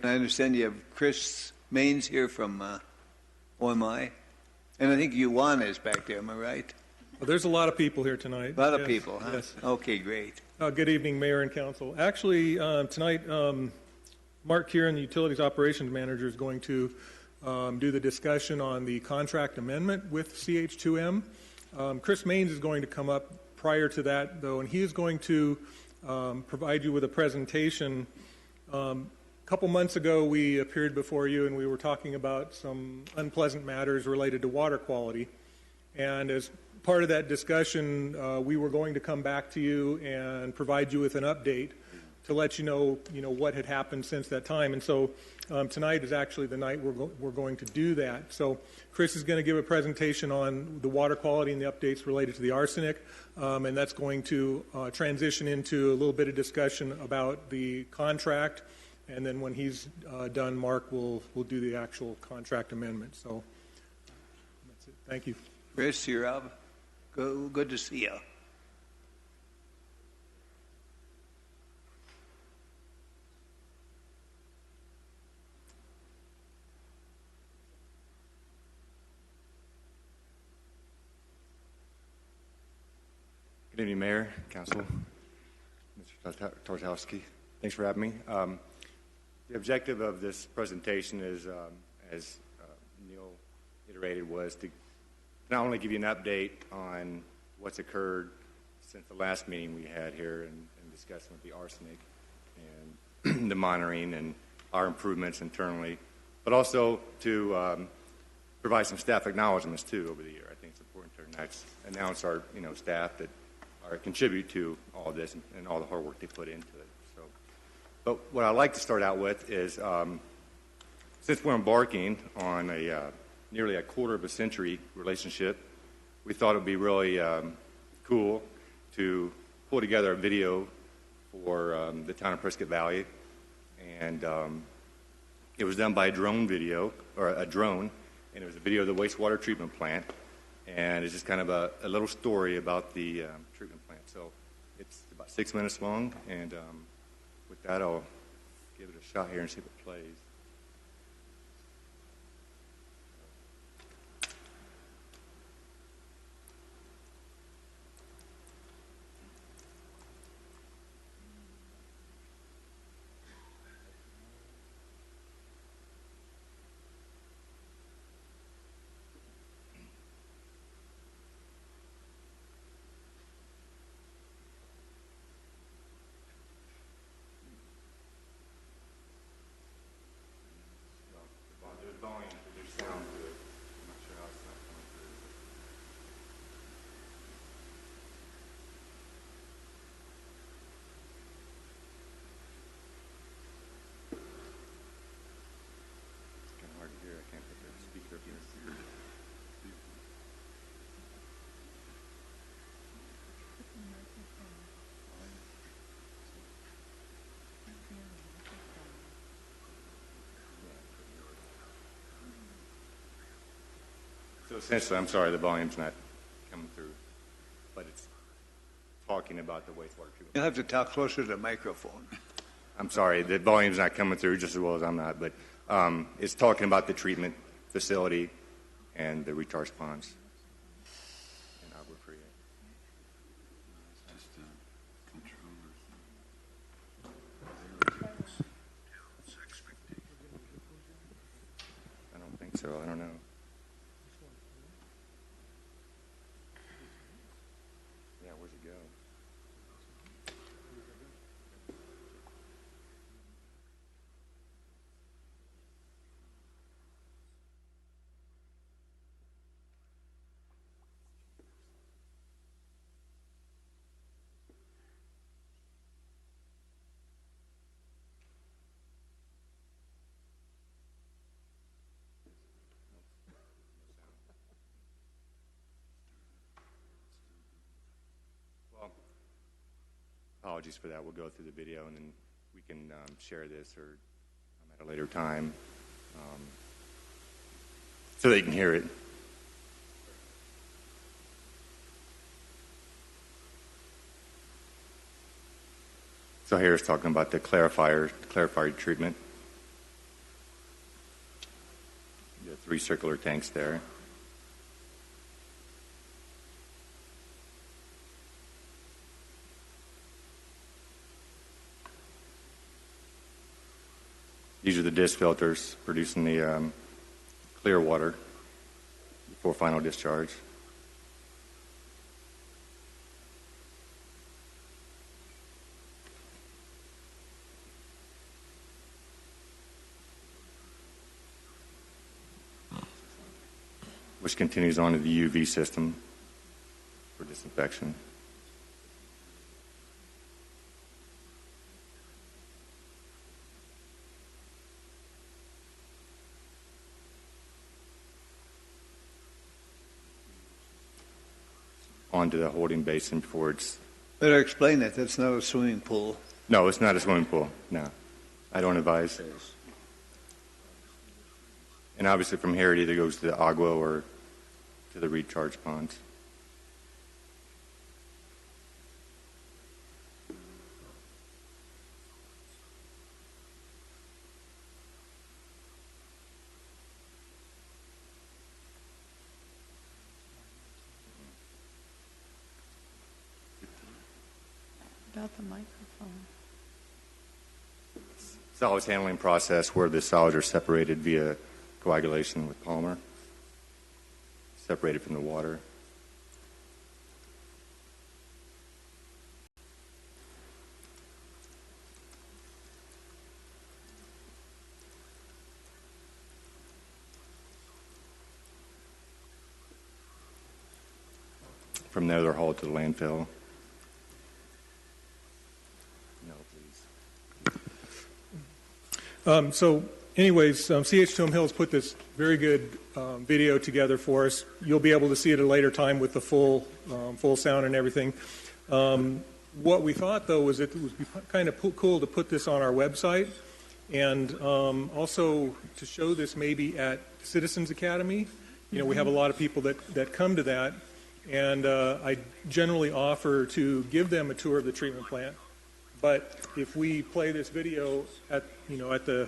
I understand you have Chris Maines here from OMI, and I think Yuan is back there. Am I right? Well, there's a lot of people here tonight. A lot of people, huh? Yes. Okay, great. Good evening, Mayor and Council. Actually, tonight, Mark Kieran, the Utilities Operations Manager, is going to do the discussion on the contract amendment with CH2M. Chris Maines is going to come up prior to that, though, and he is going to provide you with a presentation. A couple months ago, we appeared before you and we were talking about some unpleasant matters related to water quality. And as part of that discussion, we were going to come back to you and provide you with an update to let you know what had happened since that time. And so tonight is actually the night we're going to do that. So Chris is going to give a presentation on the water quality and the updates related to the arsenic, and that's going to transition into a little bit of discussion about the contract. And then when he's done, Mark will do the actual contract amendment. So that's it. Thank you. Chris, you're up. Good to see you. Good evening, Mayor, Council, Mr. Tarkowski. Thanks for having me. The objective of this presentation is, as Neil iterated, was to not only give you an update on what's occurred since the last meeting we had here and discussing with the arsenic and the monitoring and our improvements internally, but also to provide some staff acknowledgments too over the year. I think it's important to announce our staff that contribute to all of this and all the hard work they put into it. So, but what I'd like to start out with is, since we're embarking on nearly a quarter of a century relationship, we thought it would be really cool to pull together a video for the town of Prescott Valley, and it was done by a drone, and it was a video of the wastewater treatment plant. And it's just kind of a little story about the treatment plant. So it's about 6 minutes long, and with that, I'll give it a shot here and see if it plays. So essentially, I'm sorry, the volume's not coming through, but it's talking about the wastewater treatment. You'll have to talk closer to the microphone. I'm sorry, the volume's not coming through just as well as I'm not, but it's talking about the treatment facility and the recharge ponds in Agua Fria. I don't think so. I don't know. Yeah, where's it go? Apologies for that. We'll go through the video and then we can share this or at a later time so they can hear it. So here it's talking about the clarifier treatment. The 3 circular tanks there. These are the disc filters producing the clear water before final discharge. which continues on to the UV system for disinfection. Onto the holding basin before it's... Better explain that. That's not a swimming pool. No, it's not a swimming pool. No, I don't advise. And obviously from here it either goes to the agua or to the recharge ponds. About the microphone. Solids handling process where the solids are separated via coagulation with polymer, separated from the water. From there, they're hauled to the landfill. So anyways, CH2M Hills put this very good video together for us. You'll be able to see it at a later time with the full sound and everything. What we thought, though, was it would be kind of cool to put this on our website and also to show this maybe at Citizens Academy. You know, we have a lot of people that come to that, and I generally offer to give them a tour of the treatment plant. But if we play this video at the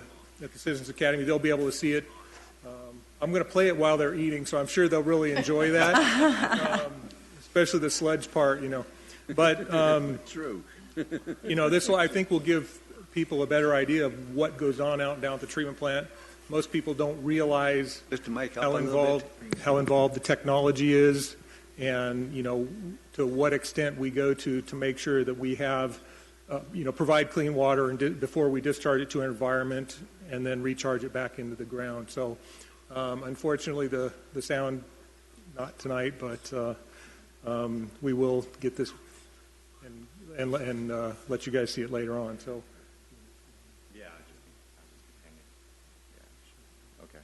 Citizens Academy, they'll be able to see it. I'm going to play it while they're eating, so I'm sure they'll really enjoy that, especially the sludge part, you know. But True. You know, this I think will give people a better idea of what goes on out and down at the treatment plant. Most people don't realize how involved the technology is, and you know to what extent we go to make sure that we have. Provide clean water before we discharge it to an environment and then recharge it back into the ground. So, unfortunately, the sound, not tonight, but we will get this and let you guys see it later on. So, yeah. Okay.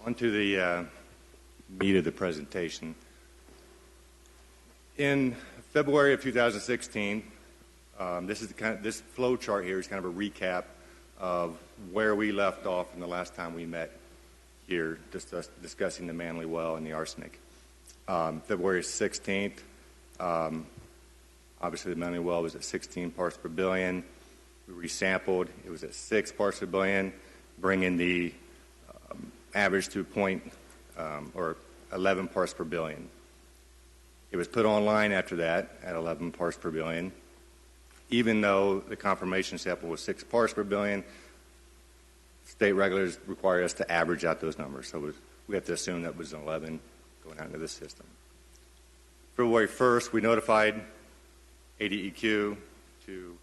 On to the meat of the presentation. In February of 2016, this flow chart here is kind of a recap of where we left off from the last time we met here, discussing the Manley Well and the arsenic. February 16th, obviously the Manley Well was at 16 parts per billion. We resampled; it was at 6 parts per billion, bringing the average to or 11 parts per billion. It was put online after that at 11 parts per billion. Even though the confirmation sample was 6 parts per billion, state regulators require us to average out those numbers. So we have to assume that was an 11 going out into the system. February 1st, we notified ADEQ to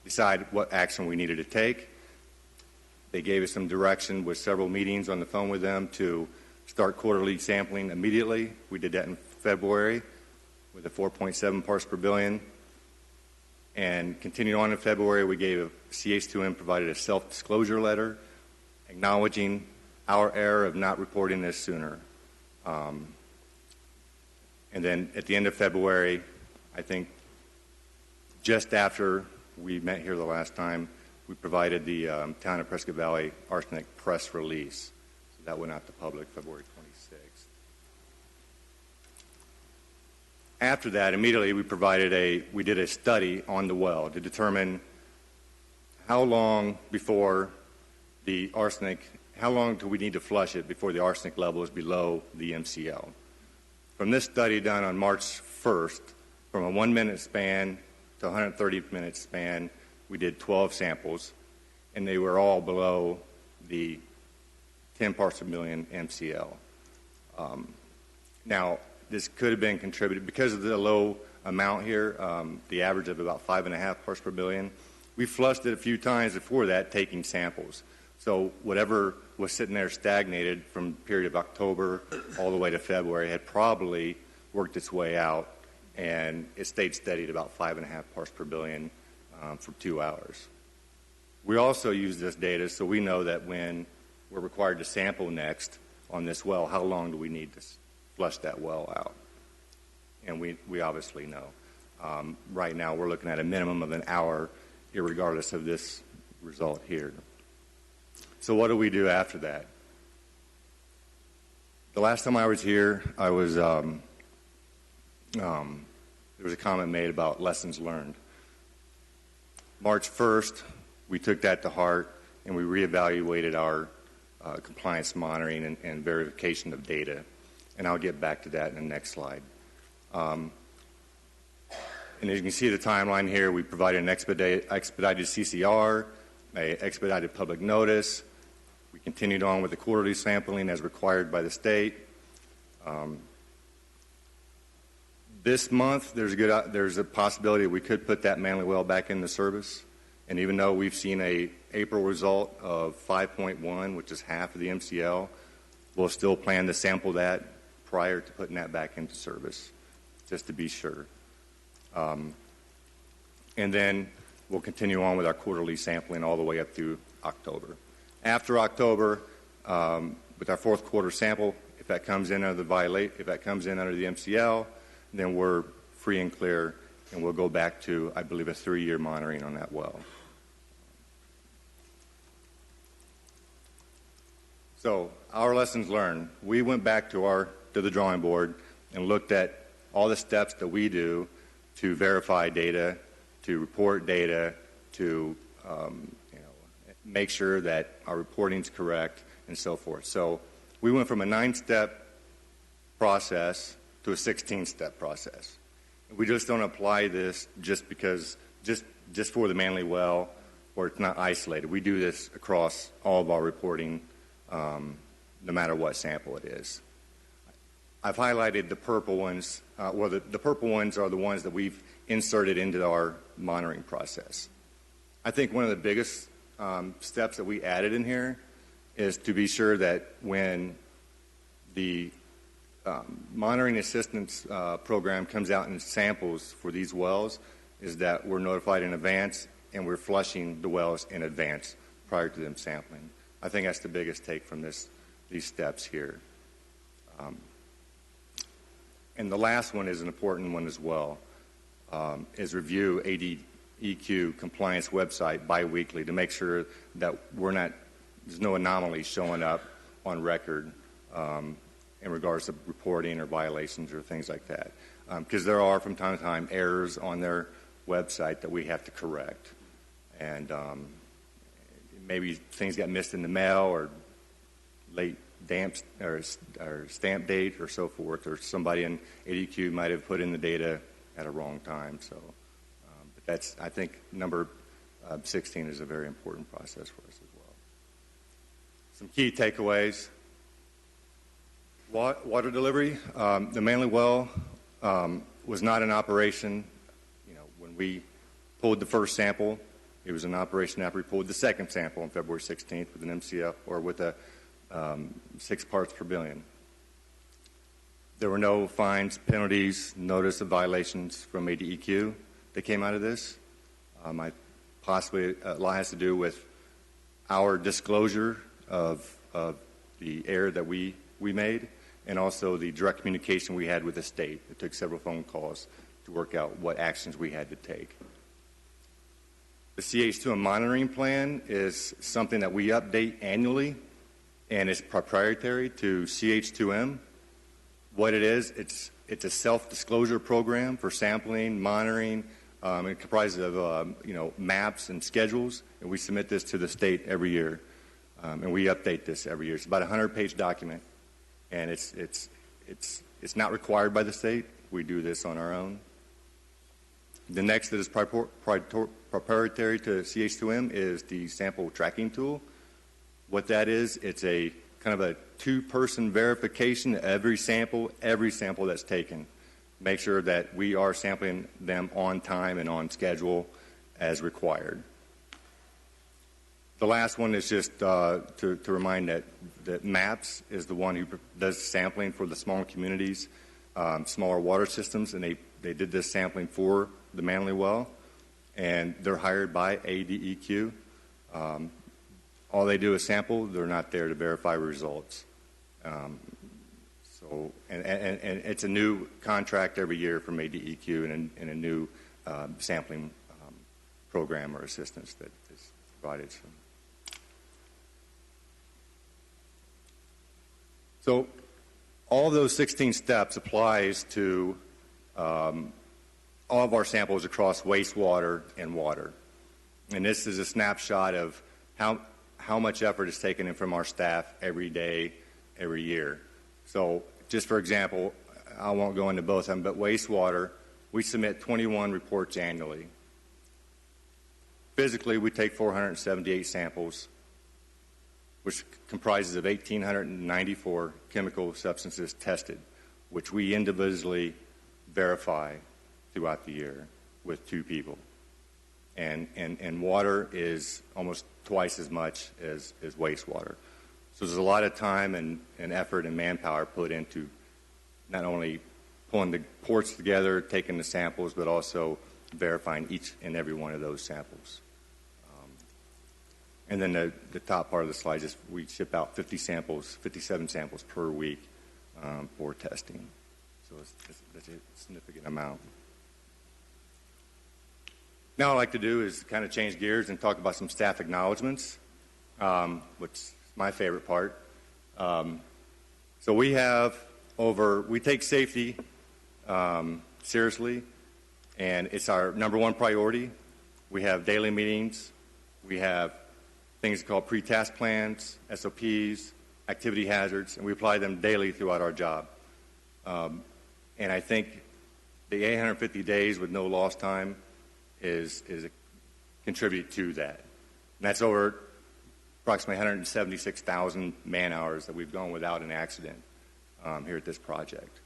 decide what action we needed to take. They gave us some direction with several meetings on the phone with them to start quarterly sampling immediately. We did that in February with a 4.7 parts per billion. And continuing on in February, we gave CH2M provided a self-disclosure letter acknowledging our error of not reporting this sooner. And then at the end of February, I think just after we met here the last time, we provided the Town of Prescott Valley arsenic press release. So that went out to public February 26th. After that, immediately we did a study on the well to determine how long before the arsenic, how long do we need to flush it before the arsenic level is below the MCL. From this study done on March 1st, from a 1-minute span to a 130-minute span, we did 12 samples, and they were all below the 10 parts per million MCL. Now, this could have been contributed because of the low amount here, the average of about 5.5 parts per billion. We flushed it a few times before that, taking samples. So whatever was sitting there stagnated from the period of October all the way to February had probably worked its way out, and it stayed steady at about 5.5 parts per billion for 2 hours. We also use this data so we know that when we're required to sample next on this well, how long do we need to flush that well out? And we obviously know. Right now we're looking at a minimum of an hour, irregardless of this result here. So what do we do after that? The last time I was here, there was a comment made about lessons learned. March 1st, we took that to heart and we reevaluated our compliance monitoring and verification of data. And I'll get back to that in the next slide. And as you can see the timeline here, we provided an expedited CCR, an expedited public notice. We continued on with the quarterly sampling as required by the state. This month, there's a possibility we could put that Manley well back into service. And even though we've seen a April result of 5.1, which is half of the MCL, we'll still plan to sample that prior to putting that back into service, just to be sure. And then we'll continue on with our quarterly sampling all the way up through October. After October, with our fourth quarter sample, if that comes in under the MCL, then we're free and clear, and we'll go back to, I believe, a 3-year monitoring on that well. So our lessons learned. We went back to the drawing board and looked at all the steps that we do to verify data, to report data, to make sure that our reporting is correct, and so forth. So we went from a 9-step process to a 16-step process. We just don't apply this just for the Manley well, or it's not isolated. We do this across all of our reporting, no matter what sample it is. I've highlighted the purple ones. The purple ones are the ones that we've inserted into our monitoring process. I think one of the biggest steps that we added in here is to be sure that when the monitoring assistance program comes out and samples for these wells, is that we're notified in advance and we're flushing the wells in advance prior to them sampling. I think that's the biggest take from these steps here. And the last one is an important one as well, is review ADEQ compliance website biweekly to make sure that there's no anomalies showing up on record in regards to reporting or violations or things like that. Because there are, from time to time, errors on their website that we have to correct. And maybe things got missed in the mail or late stamp date or so forth, or somebody in ADEQ might have put in the data at a wrong time. So, but that's, I think, number 16 is a very important process for us as well. Some key takeaways. Water delivery. The Manley well was not in operation. When we pulled the first sample, it was in operation after we pulled the second sample on February 16th with an MCF or with a 6 parts per billion. There were no fines, penalties, notice of violations from ADEQ that came out of this. Possibly a lot has to do with our disclosure of the error that we made, and also the direct communication we had with the state. It took several phone calls to work out what actions we had to take. The CH2M monitoring plan is something that we update annually, and it's proprietary to CH2M. What it is, it's a self-disclosure program for sampling, monitoring. It comprises of maps and schedules, and we submit this to the state every year, and we update this every year. It's about a 100-page document, and it's not required by the state. We do this on our own. The next that is proprietary to CH2M is the sample tracking tool. What that is, it's a kind of a two-person verification of every sample that's taken. Make sure that we are sampling them on time and on schedule as required. The last one is just to remind that MAPS is the one who does sampling for the small communities, smaller water systems, and they did this sampling for the Manley well, and they're hired by ADEQ. All they do is sample. They're not there to verify results. And it's a new contract every year from ADEQ and a new sampling program or assistance that is provided. So all of those 16 steps applies to all of our samples across wastewater and water. And this is a snapshot of how much effort is taken in from our staff every day, every year. So just for example, I won't go into both of them, but wastewater, we submit 21 reports annually. Physically, we take 478 samples, which comprises of 1,894 chemical substances tested, which we individually verify throughout the year with 2 people. And water is almost twice as much as wastewater. So there's a lot of time and effort and manpower put into not only pulling the reports together, taking the samples, but also verifying each and every one of those samples. And then the top part of the slide is we ship out 57 samples per week for testing. So that's a significant amount. Now what I'd like to do is kind of change gears and talk about some staff acknowledgments, which is my favorite part. So we take safety seriously, and it's our number one priority. We have daily meetings. We have things called pre-task plans, SOPs, activity hazards, and we apply them daily throughout our job. And I think the 850 days with no lost time contribute to that. And that's over approximately 176,000 man-hours that we've gone without an accident here at this project.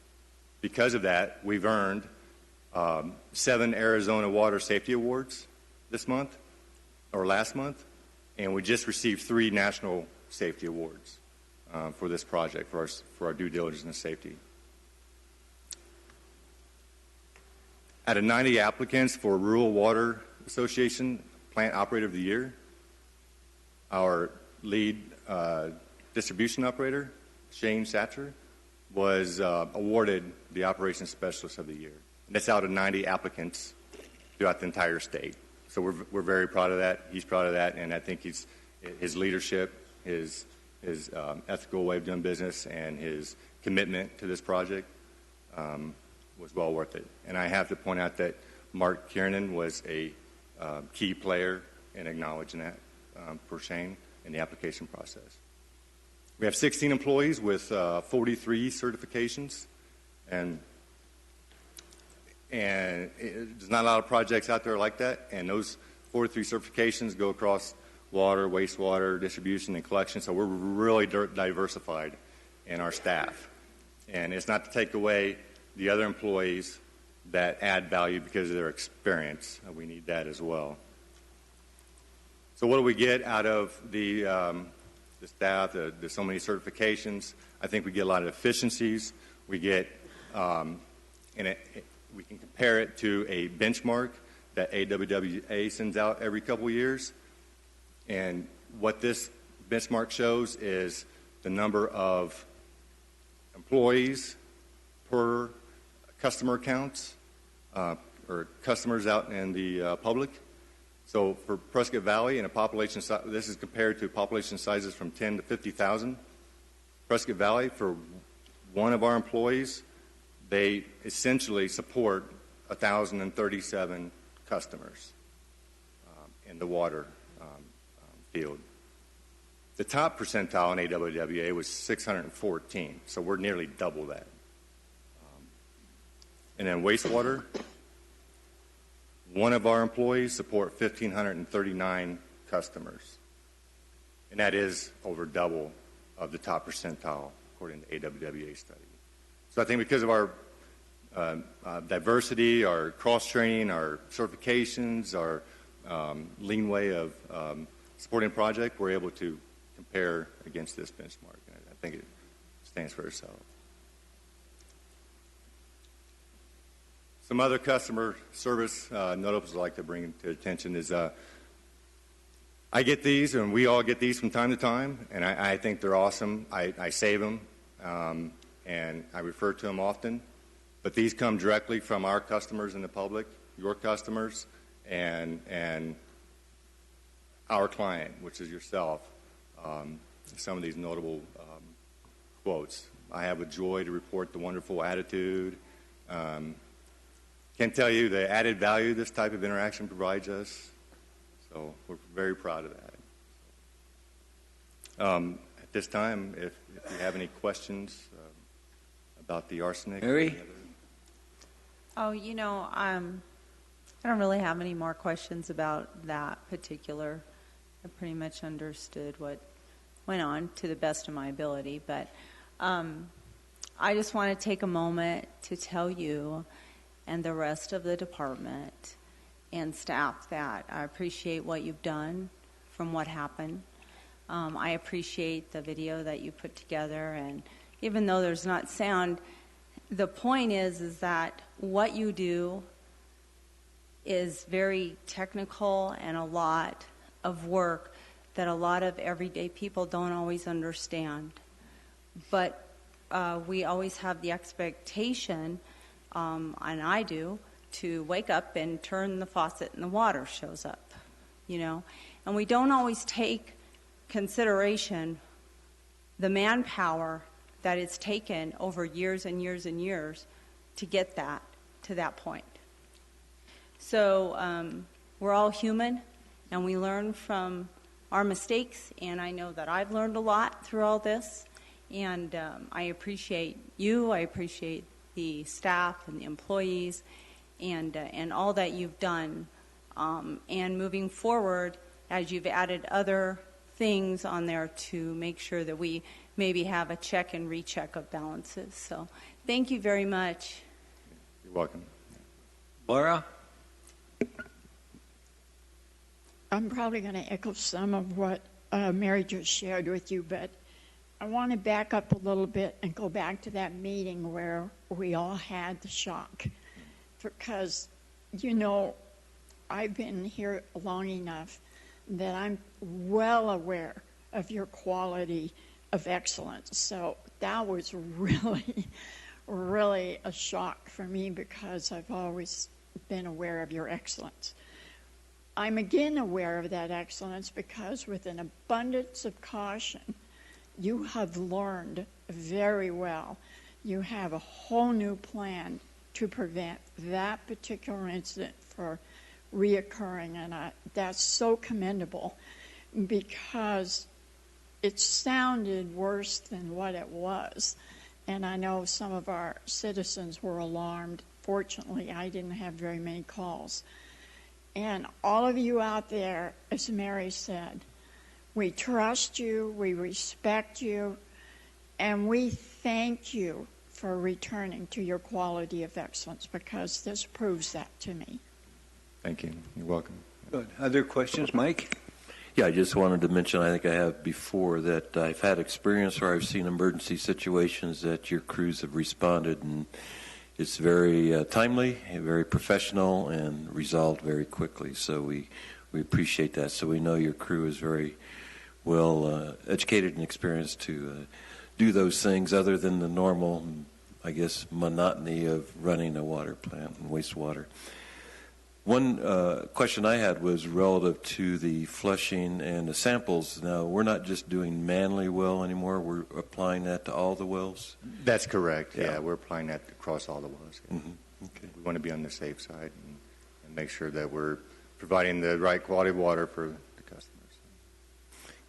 Because of that, we've earned 7 Arizona Water Safety Awards this month, or last month, and we just received 3 National Safety Awards for this project, for our due diligence and safety. Out of 90 applicants for Rural Water Association Plant Operator of the Year, our lead distribution operator, Shane Satcher, was awarded the Operations Specialist of the Year. And that's out of 90 applicants throughout the entire state. So we're very proud of that. He's proud of that, and I think his leadership, his ethical way of doing business, and his commitment to this project was well worth it. And I have to point out that Mark Kiernan was a key player in acknowledging that for Shane in the application process. We have 16 employees with 43 certifications, and there's not a lot of projects out there like that, and those 43 certifications go across water, wastewater, distribution, and collection, so we're really diversified in our staff. And it's not to take away the other employees that add value because of their experience. We need that as well. So what do we get out of the staff? There's so many certifications. I think we get a lot of efficiencies. We get, we can compare it to a benchmark that AWWA sends out every couple years. And what this benchmark shows is the number of employees per customer accounts or customers out in the public. So for Prescott Valley, in a population, this is compared to population sizes from 10 to 50,000. Prescott Valley, for one of our employees, they essentially support 1,037 customers in the water field. The top percentile in AWWA was 614, so we're nearly double that. And then wastewater, one of our employees support 1,539 customers, and that is over double of the top percentile, according to AWWA study. So I think because of our diversity, our cross-training, our certifications, our lean way of supporting a project, we're able to compare against this benchmark. And I think it stands for itself. Some other customer service notables I'd like to bring to attention is I get these, and we all get these from time to time, and I think they're awesome. I save them, and I refer to them often. But these come directly from our customers in the public, your customers, and our client, which is yourself. Some of these notable quotes. I have a joy to report the wonderful attitude. Can't tell you the added value this type of interaction provides us. So we're very proud of that. At this time, if you have any questions about the arsenic. Mary? Oh, I don't really have any more questions about that particular. I pretty much understood what went on to the best of my ability. But I just want to take a moment to tell you and the rest of the department and staff that I appreciate what you've done from what happened. I appreciate the video that you put together, and even though there's not sound, the point is that what you do is very technical and a lot of work that a lot of everyday people don't always understand. But we always have the expectation, and I do, to wake up and turn the faucet and the water shows up, And we don't always take consideration the manpower that it's taken over years and years and years to get that to that point. So we're all human, and we learn from our mistakes, and I know that I've learned a lot through all this, and I appreciate you, I appreciate the staff and the employees, and all that you've done. And moving forward, as you've added other things on there to make sure that we maybe have a check and recheck of balances. So thank you very much. You're welcome. Laura? I'm probably going to echo some of what Mary just shared with you, but I want to back up a little bit and go back to that meeting where we all had the shock. Because, I've been here long enough that I'm well aware of your quality of excellence. So that was really, really a shock for me because I've always been aware of your excellence. I'm again aware of that excellence because with an abundance of caution, you have learned very well. You have a whole new plan to prevent that particular incident from reoccurring, and that's so commendable because it sounded worse than what it was. And I know some of our citizens were alarmed. Fortunately, I didn't have very many calls. And all of you out there, as Mary said, we trust you, we respect you, and we thank you for returning to your quality of excellence because this proves that to me. Thank you. You're welcome. Good. Other questions, Mike? Yeah, I just wanted to mention, I think I have before, that I've had experience where I've seen emergency situations that your crews have responded, and it's very timely, very professional, and resolved very quickly. So we appreciate that. So we know your crew is very well educated and experienced to do those things other than the normal, I guess, monotony of running a water plant and wastewater. One question I had was relative to the flushing and the samples. Now, we're not just doing Manly well anymore. We're applying that to all the wells? That's correct. Yeah, we're applying that across all the wells. Yeah. Mm-hmm. Okay. We want to be on the safe side and make sure that we're providing the right quality of water for the customers.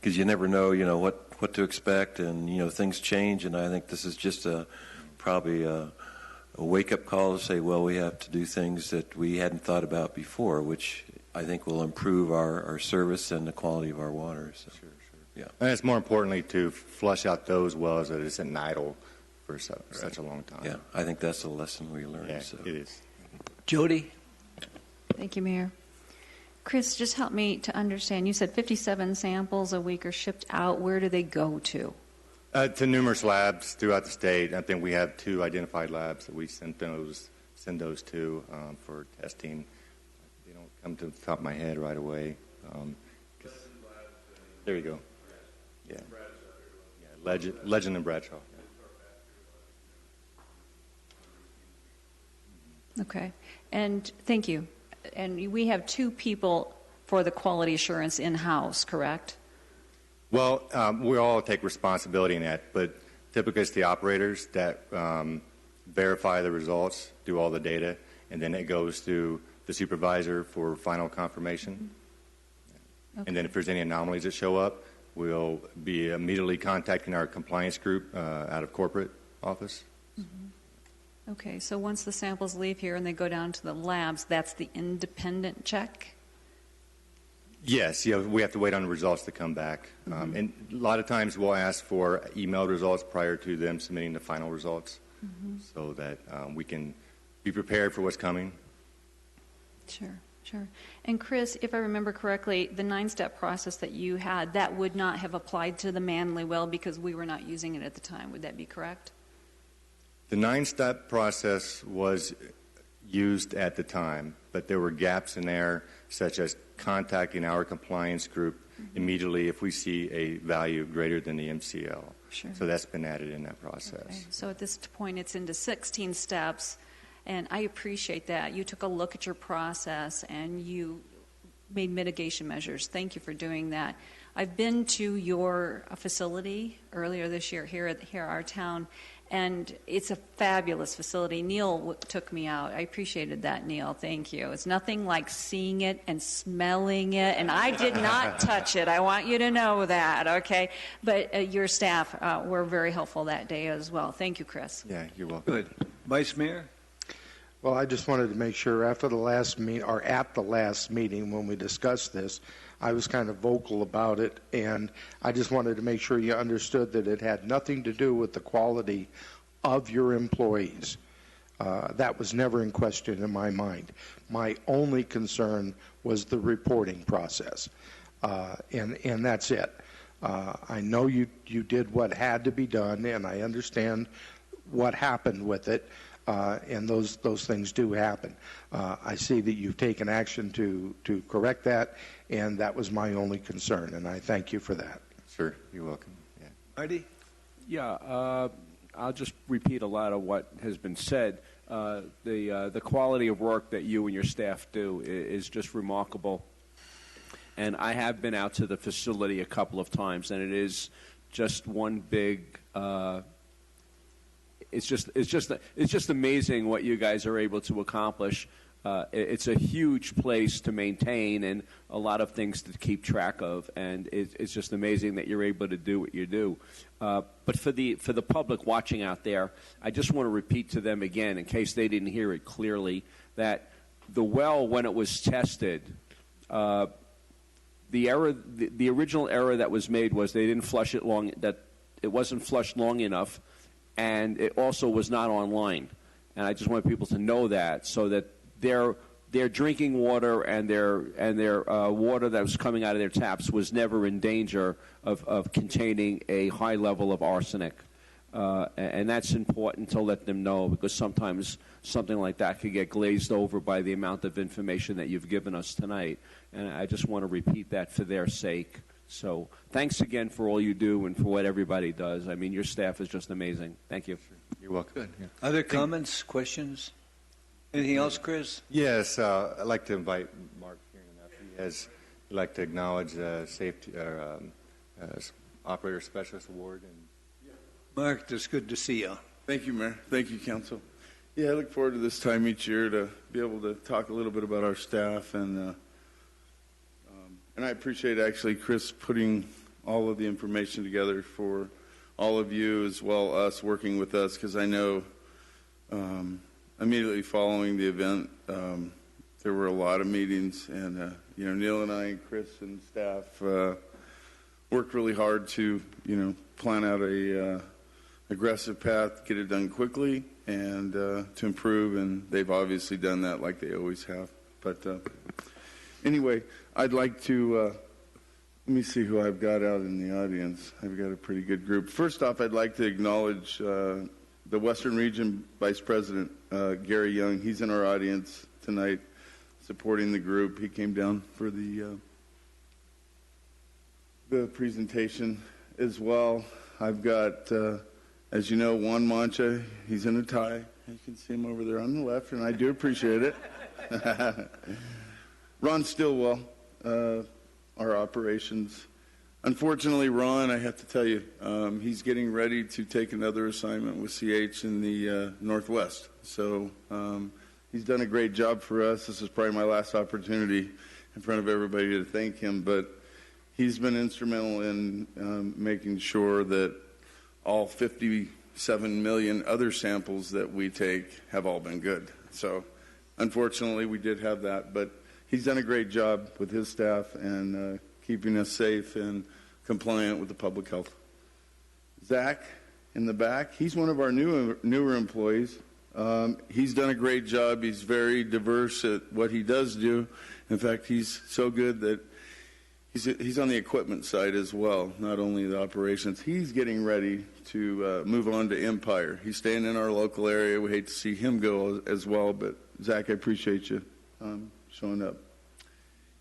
Because you never know, what to expect, and, things change, and I think this is just probably a wake-up call to say, well, we have to do things that we hadn't thought about before, which I think will improve our service and the quality of our water. So. Sure. Yeah. And it's more importantly to flush out those wells that are sitting idle for such a long time. Yeah, I think that's a lesson we learned. Yeah, so. it is. Jody? Thank you, Mayor. Chris, just help me to understand. You said 57 samples a week are shipped out. Where do they go to? To numerous labs throughout the state. I think we have 2 identified labs that we send those to for testing. They don't come to the top of my head right away. There you go. Yeah. Legend and Bradshaw. Okay. And thank you. And we have 2 people for the quality assurance in-house, correct? Well, we all take responsibility in that, but typically it's the operators that verify the results, do all the data, and then it goes to the supervisor for final confirmation. Okay. And then if there's any anomalies that show up, we'll be immediately contacting our compliance group out of corporate office. Mm-hmm. Okay, so once the samples leave here and they go down to the labs, that's the independent check? Yes, we have to wait on the results to come back. Mm-hmm. And a lot of times we'll ask for emailed results prior to them submitting the final results so that we can be prepared for what's coming. Sure. And Chris, if I remember correctly, the 9-step process that you had, that would not have applied to the Manley well because we were not using it at the time. Would that be correct? The 9-step process was used at the time, but there were gaps in there, such as contacting our compliance group immediately if we see a value greater than the MCL. Sure. So that's been added in that process. Okay. So at this point, it's into 16 steps, and I appreciate that. You took a look at your process, and you made mitigation measures. Thank you for doing that. I've been to your facility earlier this year here at our town, and it's a fabulous facility. Neil took me out. I appreciated that, Neil. Thank you. It's nothing like seeing it and smelling it, and I did not touch it. I want you to know that, okay? But your staff were very helpful that day as well. Thank you, Chris. Yeah, you're welcome. Good. Vice Mayor? Well, I just wanted to make sure after the last or at the last meeting when we discussed this, I was kind of vocal about it, and I just wanted to make sure you understood that it had nothing to do with the quality of your employees. That was never in question in my mind. My only concern was the reporting process, and that's it. I know you did what had to be done, and I understand what happened with it. And those things do happen. I see that you've taken action to correct that, and that was my only concern, and I thank you for that. Sure, you're welcome. Yeah. Marty? Yeah, I'll just repeat a lot of what has been said. The quality of work that you and your staff do is just remarkable. And I have been out to the facility a couple of times, and it is just one big. It's just amazing what you guys are able to accomplish. It's a huge place to maintain and a lot of things to keep track of, and it's just amazing that you're able to do what you do. But for the public watching out there, I just want to repeat to them again, in case they didn't hear it clearly, that the well, when it was tested, the original error that was made was they didn't flush it long. That it wasn't flushed long enough. And it also was not online. And I just want people to know that, so that their drinking water and their water that was coming out of their taps was never in danger of containing a high level of arsenic. And that's important to let them know, because sometimes something like that could get glazed over by the amount of information that you've given us tonight. And I just want to repeat that for their sake. So thanks again for all you do and for what everybody does. I mean, your staff is just amazing. Thank you. You're welcome. Good. Yeah. Other comments, questions? Anything else, Chris? Yes, I'd like to invite Mark here. He'd like to acknowledge the safety operator specialist award. Mark, it's good to see you. Thank you, Mayor. Thank you, Council. Yeah, I look forward to this time each year to be able to talk a little bit about our staff, and I appreciate actually Chris putting all of the information together for all of you, as well us working with us, because I know immediately following the event there were a lot of meetings, and Neil and I and Chris and staff worked really hard to, plan out a aggressive path, get it done quickly, and to improve. And they've obviously done that like they always have. But anyway, I'd like to. Let me see who I've got out in the audience. I've got a pretty good group. First off, I'd like to acknowledge the Western Region Vice President, Gary Young. He's in our audience tonight supporting the group. He came down for the presentation as well. I've got, as you know, Juan Mancha. He's in a tie. You can see him over there on the left, and I do appreciate it. Ron Stillwell, our operations. Unfortunately, Ron, I have to tell you, he's getting ready to take another assignment with CH in the Northwest. So he's done a great job for us. This is probably my last opportunity in front of everybody to thank him, but he's been instrumental in making sure that all 57 million other samples that we take have all been good. So unfortunately, we did have that, but he's done a great job with his staff and keeping us safe and compliant with the public health. Zach in the back, he's one of our newer employees. He's done a great job. He's very diverse at what he does do. In fact, he's so good that he's on the equipment side as well, not only the operations. He's getting ready to move on to Empire. He's staying in our local area. We hate to see him go as well, but Zach, I appreciate you showing up.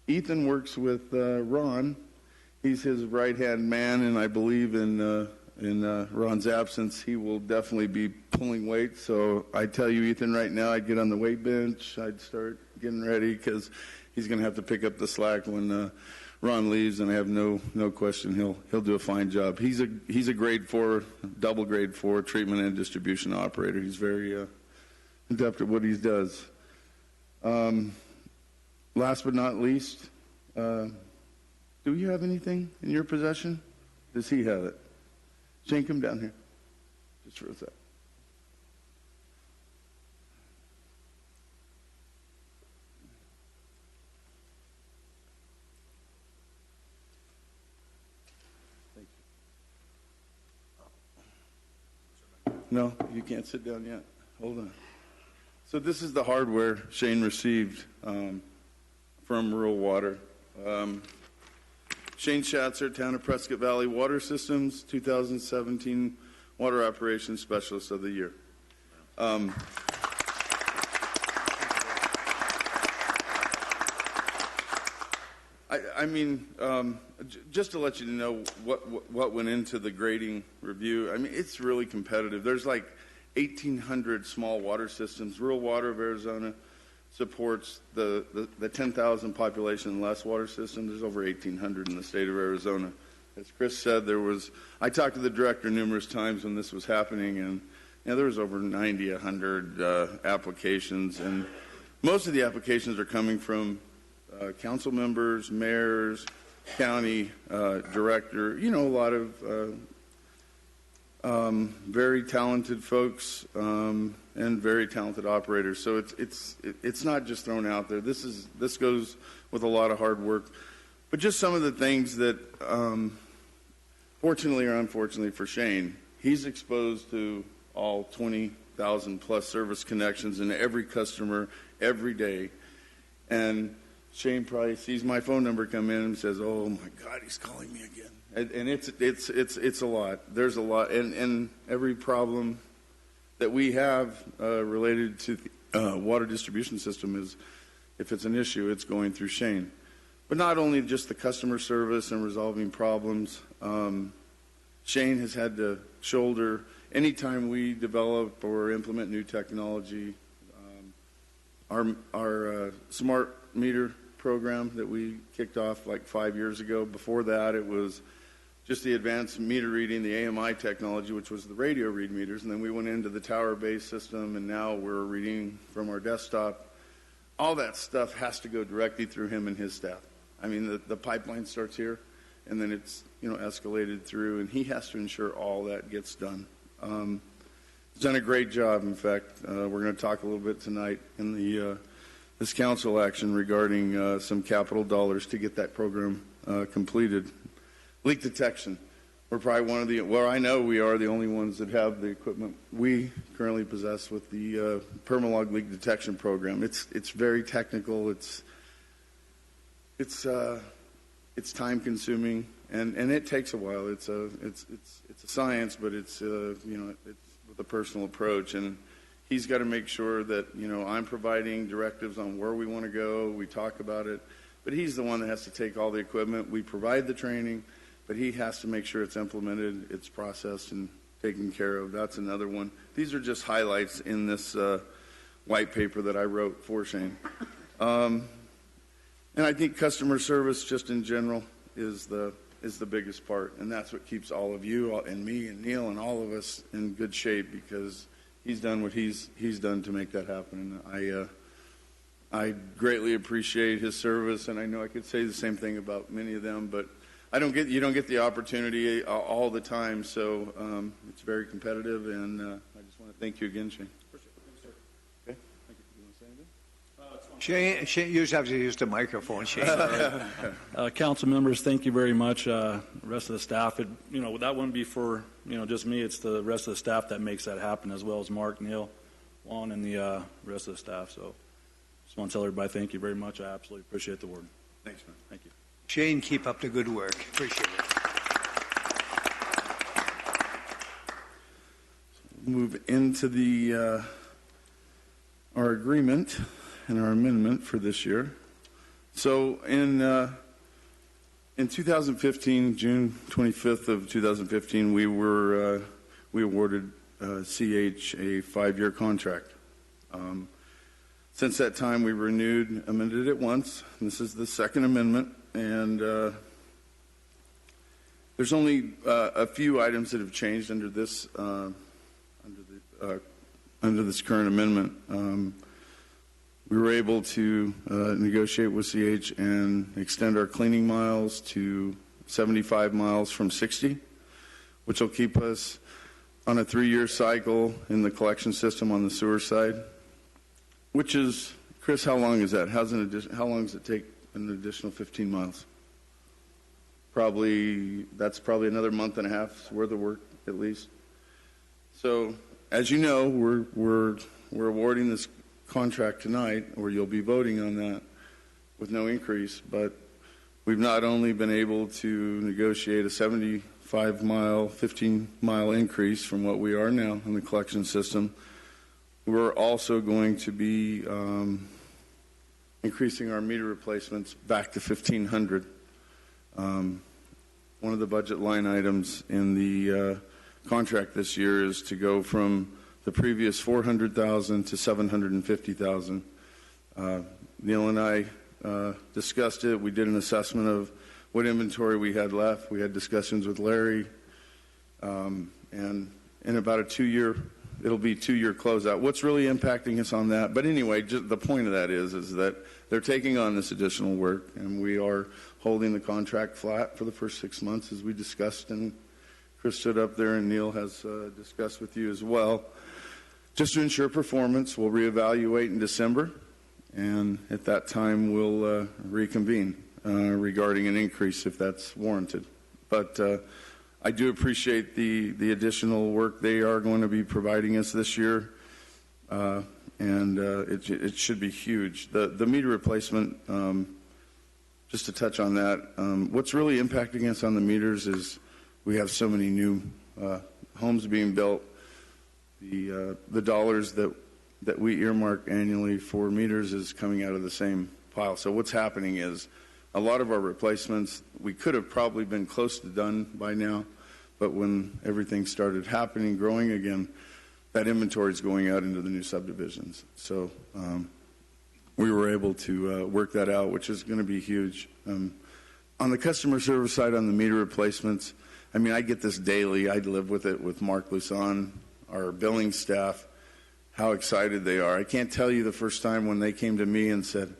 Ethan works with Ron. He's his right-hand man, and I believe in Ron's absence, he will definitely be pulling weight. So I tell you, Ethan, right now, I'd get on the weight bench. I'd start getting ready because he's going to have to pick up the slack when Ron leaves, and I have no question he'll do a fine job. He's a grade 4, double grade 4 treatment and distribution operator. He's very adept at what he does. Last but not least, do you have anything in your possession? Does he have it? Shane, come down here. Just for a sec. Thank you. No, you can't sit down yet. Hold on. So this is the hardware Shane received from Rural Water. Shane Schatzer, Town of Prescott Valley Water Systems, 2017 Water Operations Specialist of the Year. Just to let you know what went into the grading review, it's really competitive. There's like 1,800 small water systems. Rural Water of Arizona supports the 10,000 population and less water system. There's over 1,800 in the state of Arizona. As Chris said, I talked to the director numerous times when this was happening, and there was over 90, 100 applications, and most of the applications are coming from council members, mayors, county director, a lot of very talented folks and very talented operators. So it's not just thrown out there. This goes with a lot of hard work. But just some of the things that, fortunately or unfortunately for Shane, he's exposed to all 20,000 plus service connections and every customer every day. And Shane probably sees my phone number come in and says, "Oh my God, he's calling me again." And it's a lot. There's a lot, and every problem that we have related to the water distribution system is, if it's an issue, it's going through Shane. But not only just the customer service and resolving problems, Shane has had to shoulder anytime we develop or implement new technology. Our smart meter program that we kicked off like 5 years ago. Before that, it was just the advanced meter reading, the AMI technology, which was the radio read meters, and then we went into the tower-based system, and now we're reading from our desktop. All that stuff has to go directly through him and his staff. The pipeline starts here, and then it's escalated through, and he has to ensure all that gets done. He's done a great job. In fact, we're going to talk a little bit tonight in this council action regarding some capital dollars to get that program completed. leak detection. We're probably one of the, well, I know we are the only ones that have the equipment we currently possess with the Permalog leak detection program. It's very technical. It's time consuming, and it takes a while. It's a science, but it's it's with a personal approach, and he's got to make sure that I'm providing directives on where we want to go. We talk about it, but he's the one that has to take all the equipment. We provide the training, but he has to make sure it's implemented, it's processed, and taken care of. That's another one. These are just highlights in this white paper that I wrote for Shane. And I think customer service, just in general, is the biggest part, and that's what keeps all of you and me and Neil and all of us in good shape, because he's done what he's done to make that happen. And I greatly appreciate his service, and I know I could say the same thing about many of them, but you don't get the opportunity all the time, so it's very competitive, and I just want to thank you again, Shane. Okay. Thank you. You want to say anything? Shane, you just have to use the microphone, Shane. Council members, thank you very much. The rest of the staff, that wouldn't be for just me. It's the rest of the staff that makes that happen, as well as Mark, Neil, Juan, and the rest of the staff. So, just want to tell everybody thank you very much. I absolutely appreciate the word. Thanks, man. Thank you. Shane, keep up the good work. Appreciate it. Move into the our agreement and our amendment for this year. So in 2015, June 25th of 2015, we awarded CH a 5-year contract. Since that time, we amended it once. This is the second amendment, and there's only a few items that have changed under this current amendment. We were able to negotiate with CH and extend our cleaning miles to 75 miles from 60, which will keep us on a 3-year cycle in the collection system on the sewer side. Which is, Chris, how long is that? How long does it take an additional 15 miles? That's probably another month and a half's worth of work at least. So, as you know, we're awarding this contract tonight, or you'll be voting on that with no increase, but we've not only been able to negotiate a 75-mile, 15-mile increase from what we are now in the collection system, we're also going to be increasing our meter replacements back to 1,500. One of the budget line items in the contract this year is to go from the previous 400,000 to 750,000. Neil and I discussed it. We did an assessment of what inventory we had left. We had discussions with Larry, and in about it'll be 2-year closeout. What's really impacting us on that? But anyway, just the point of that is that they're taking on this additional work, and we are holding the contract flat for the first 6 months, as we discussed, and Chris stood up there, and Neil has discussed with you as well. Just to ensure performance, we'll reevaluate in December, and at that time we'll reconvene regarding an increase if that's warranted. But I do appreciate the additional work they are going to be providing us this year, and it should be huge. The meter replacement, just to touch on that, what's really impacting us on the meters is we have so many new homes being built. The dollars that we earmark annually for meters is coming out of the same pile. So what's happening is a lot of our replacements, we could have probably been close to done by now, but when everything started happening, growing again, that inventory is going out into the new subdivisions. So we were able to work that out, which is going to be huge. On the customer service side, on the meter replacements, I mean, I get this daily. I live with it with Mark Lusan, our billing staff, how excited they are. I can't tell you the first time when they came to me and said,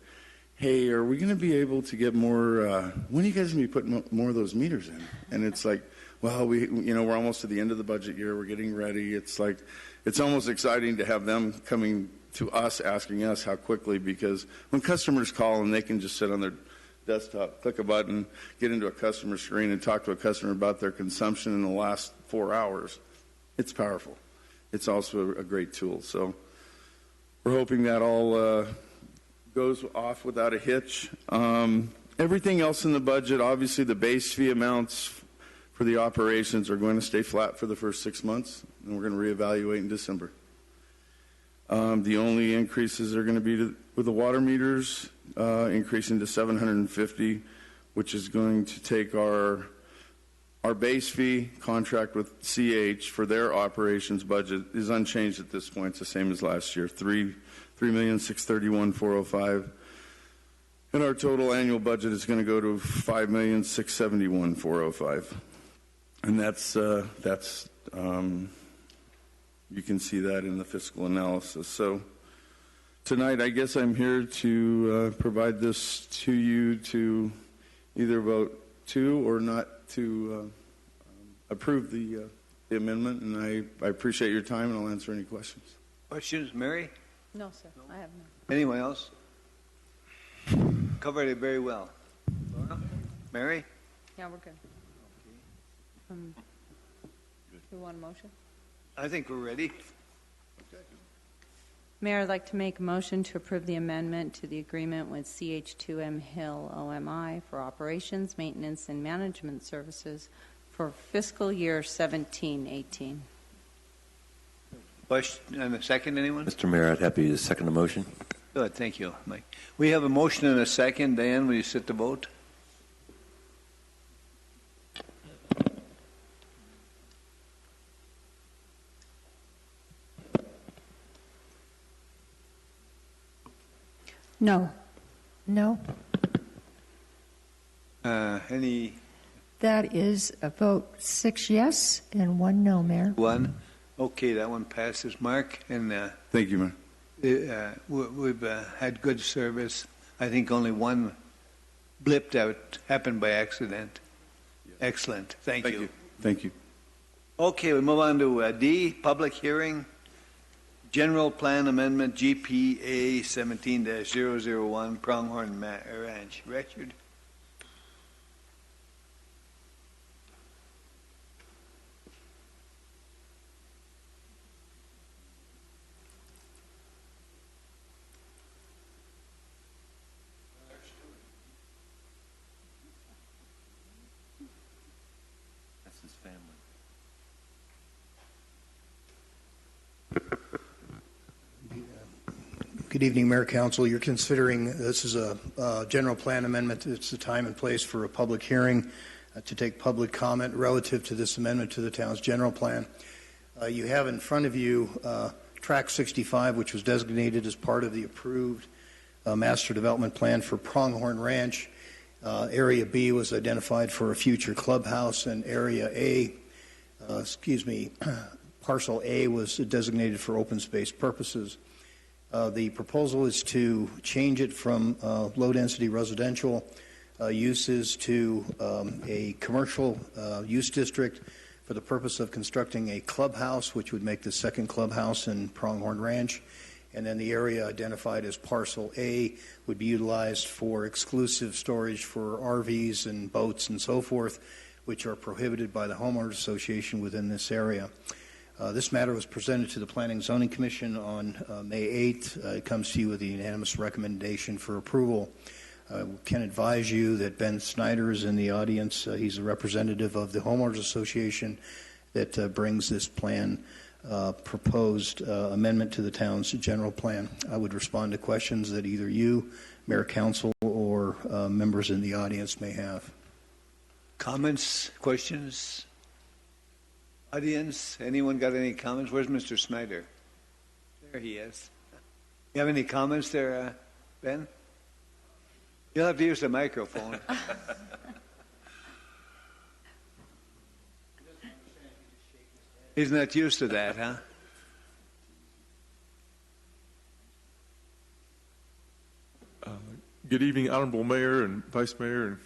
hey, are we going to be able to get more, when are you guys going to be putting more of those meters in? And it's like, well, we're almost to the end of the budget year. We're getting ready. It's like, it's almost exciting to have them coming to us, asking us how quickly, because when customers call and they can just sit on desktop, click a button, get into a customer screen and talk to a customer about their consumption in the last 4 hours. It's powerful. It's also a great tool. So we're hoping that all goes off without a hitch. Everything else in the budget, obviously the base fee amounts for the operations are going to stay flat for the first 6 months, and we're going to reevaluate in December. The only increases are going to be with the water meters, increasing to $750, which is going to take our base fee contract with CH for their operations budget is unchanged at this point. It's the same as last year, $3,631,405. And our total annual budget is going to go to $5,671,405. And that's you can see that in the fiscal analysis. So tonight, I guess I'm here to provide this to you to either vote to or not to approve the amendment. And I appreciate your time, and I'll answer any questions. Questions, Mary? No, sir. I have none. Anyone else? Covered it very well. Laura? Mary? Yeah, we're good. You want a motion? I think we're ready. Mayor, I'd like to make a motion to approve the amendment to the agreement with CH2M Hill OMI for operations, maintenance, and management services for fiscal year 17-18. Question and a second, anyone? Mr. Mayor, I'd happy to second the motion. Good, thank you, Mike. We have a motion and a second. Dan, will you sit to vote? No. No. Any? That is a vote 6 yes and 1 no, Mayor. One. Okay, that one passes. Mark, and thank you, Mayor. We've had good service. I think only one blipped out, happened by accident. Excellent. Thank you. Thank you. Okay, we move on to D, public hearing. General Plan Amendment GPA 17-001, Pronghorn Ranch. Richard? That's his family. Good evening, Mayor, Council. You're considering, this is a general plan amendment. It's the time and place for a public hearing to take public comment relative to this amendment to the town's general plan. You have in front of you Track 65, which was designated as part of the approved master development plan for Pronghorn Ranch. Area B was identified for a future clubhouse, and Area A, Parcel A was designated for open space purposes. The proposal is to change it from low-density residential uses to a commercial use district for the purpose of constructing a clubhouse, which would make the second clubhouse in Pronghorn Ranch. And then the area identified as Parcel A would be utilized for exclusive storage for RVs and boats and so forth, which are prohibited by the Homeowners Association within this area. This matter was presented to the Planning and Zoning Commission on May 8th. It comes to you with a unanimous recommendation for approval. Can advise you that Ben Snyder is in the audience. He's a representative of the Homeowners Association that brings this plan, proposed amendment to the town's general plan. I would respond to questions that either you, Mayor, Council, or members in the audience may have. Comments, questions? Audience, anyone got any comments? Where's Mr. Snyder? There he is. You have any comments there, Ben? You'll have to use the microphone. He's not used to that, huh? Good evening, Honorable Mayor and Vice Mayor and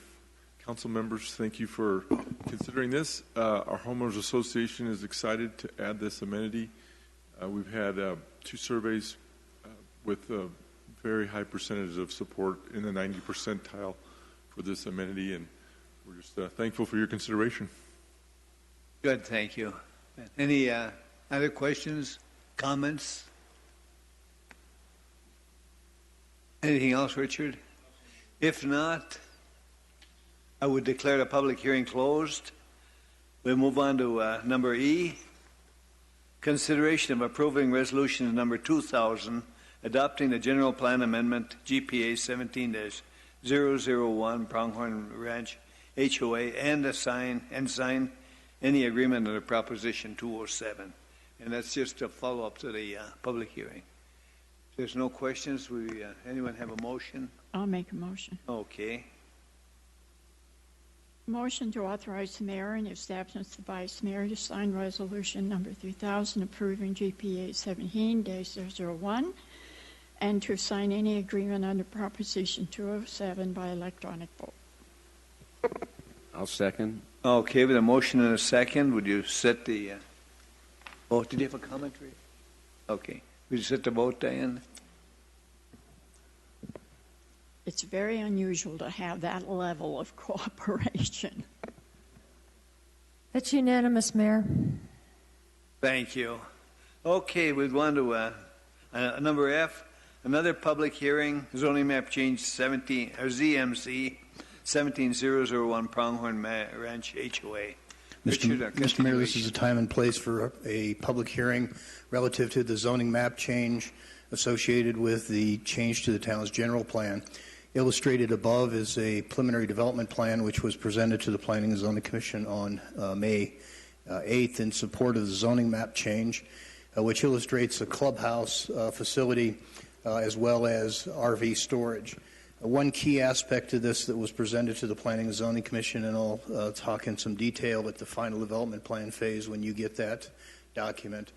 Council members. Thank you for considering this. Our Homeowners Association is excited to add this amenity. We've had 2 surveys with very high percentages of support in the 90 percentile for this amenity, and we're just thankful for your consideration. Good, thank you. Any other questions, comments? Anything else, Richard? If not, I would declare the public hearing closed. We'll move on to number E, consideration of approving resolution number 2000, adopting the general plan amendment GPA 17-001 Pronghorn Ranch HOA and sign any agreement under Proposition 207. And that's just a follow-up to the public hearing. If there's no questions, anyone have a motion? I'll make a motion. Okay. Motion to authorize the mayor and his absence the vice mayor to sign resolution number 3000 approving GPA 17-001 and to sign any agreement under Proposition 207 by electronic vote. I'll second. Okay, with a motion and a second, would you set the... Oh, did you have a comment, Ray? Okay. Would you set the vote, Diane? It's very unusual to have that level of cooperation. That's unanimous, Mayor. Thank you. Okay, we'd want to number F, another public hearing, zoning map change ZMC 17001 Pronghorn Ranch HOA. Mr. Mayor, this is a time and place for a public hearing relative to the zoning map change associated with the change to the town's general plan. Illustrated above is a preliminary development plan which was presented to the Planning and Zoning Commission on May 8th in support of the zoning map change, which illustrates a clubhouse facility as well as RV storage. One key aspect of this that was presented to the Planning and Zoning Commission, and I'll talk in some detail at the final development plan phase when you get that document.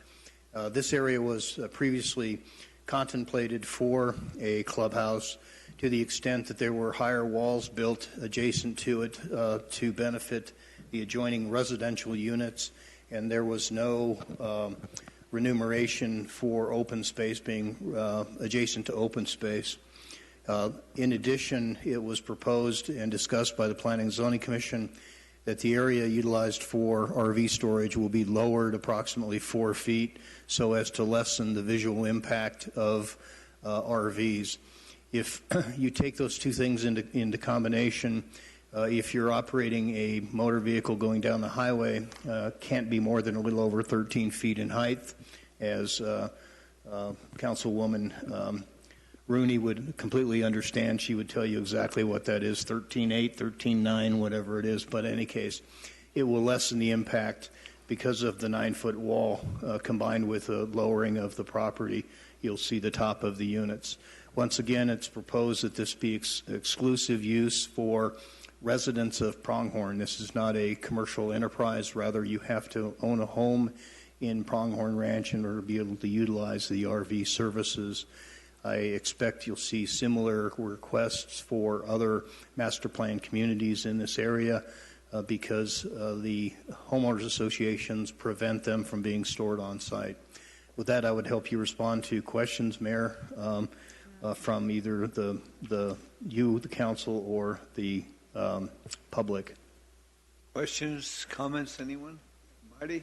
This area was previously contemplated for a clubhouse to the extent that there were higher walls built adjacent to it to benefit the adjoining residential units, and there was no remuneration for open space being adjacent to open space. In addition, it was proposed and discussed by the Planning and Zoning Commission that the area utilized for RV storage will be lowered approximately 4 feet so as to lessen the visual impact of RVs. If you take those two things into combination, if you're operating a motor vehicle going down the highway, can't be more than a little over 13 feet in height, as Councilwoman Rooney would completely understand. She would tell you exactly what that is, 13.8, 13.9, whatever it is. But in any case, it will lessen the impact because of the 9-foot wall combined with a lowering of the property. You'll see the top of the units. Once again, it's proposed that this be exclusive use for residents of Pronghorn. This is not a commercial enterprise. Rather, you have to own a home in Pronghorn Ranch in order to be able to utilize the RV services. I expect you'll see similar requests for other master plan communities in this area because the homeowners associations prevent them from being stored on site. With that, I would help you respond to questions, Mayor, from either the council, or the public. Questions, comments, anyone? Marty?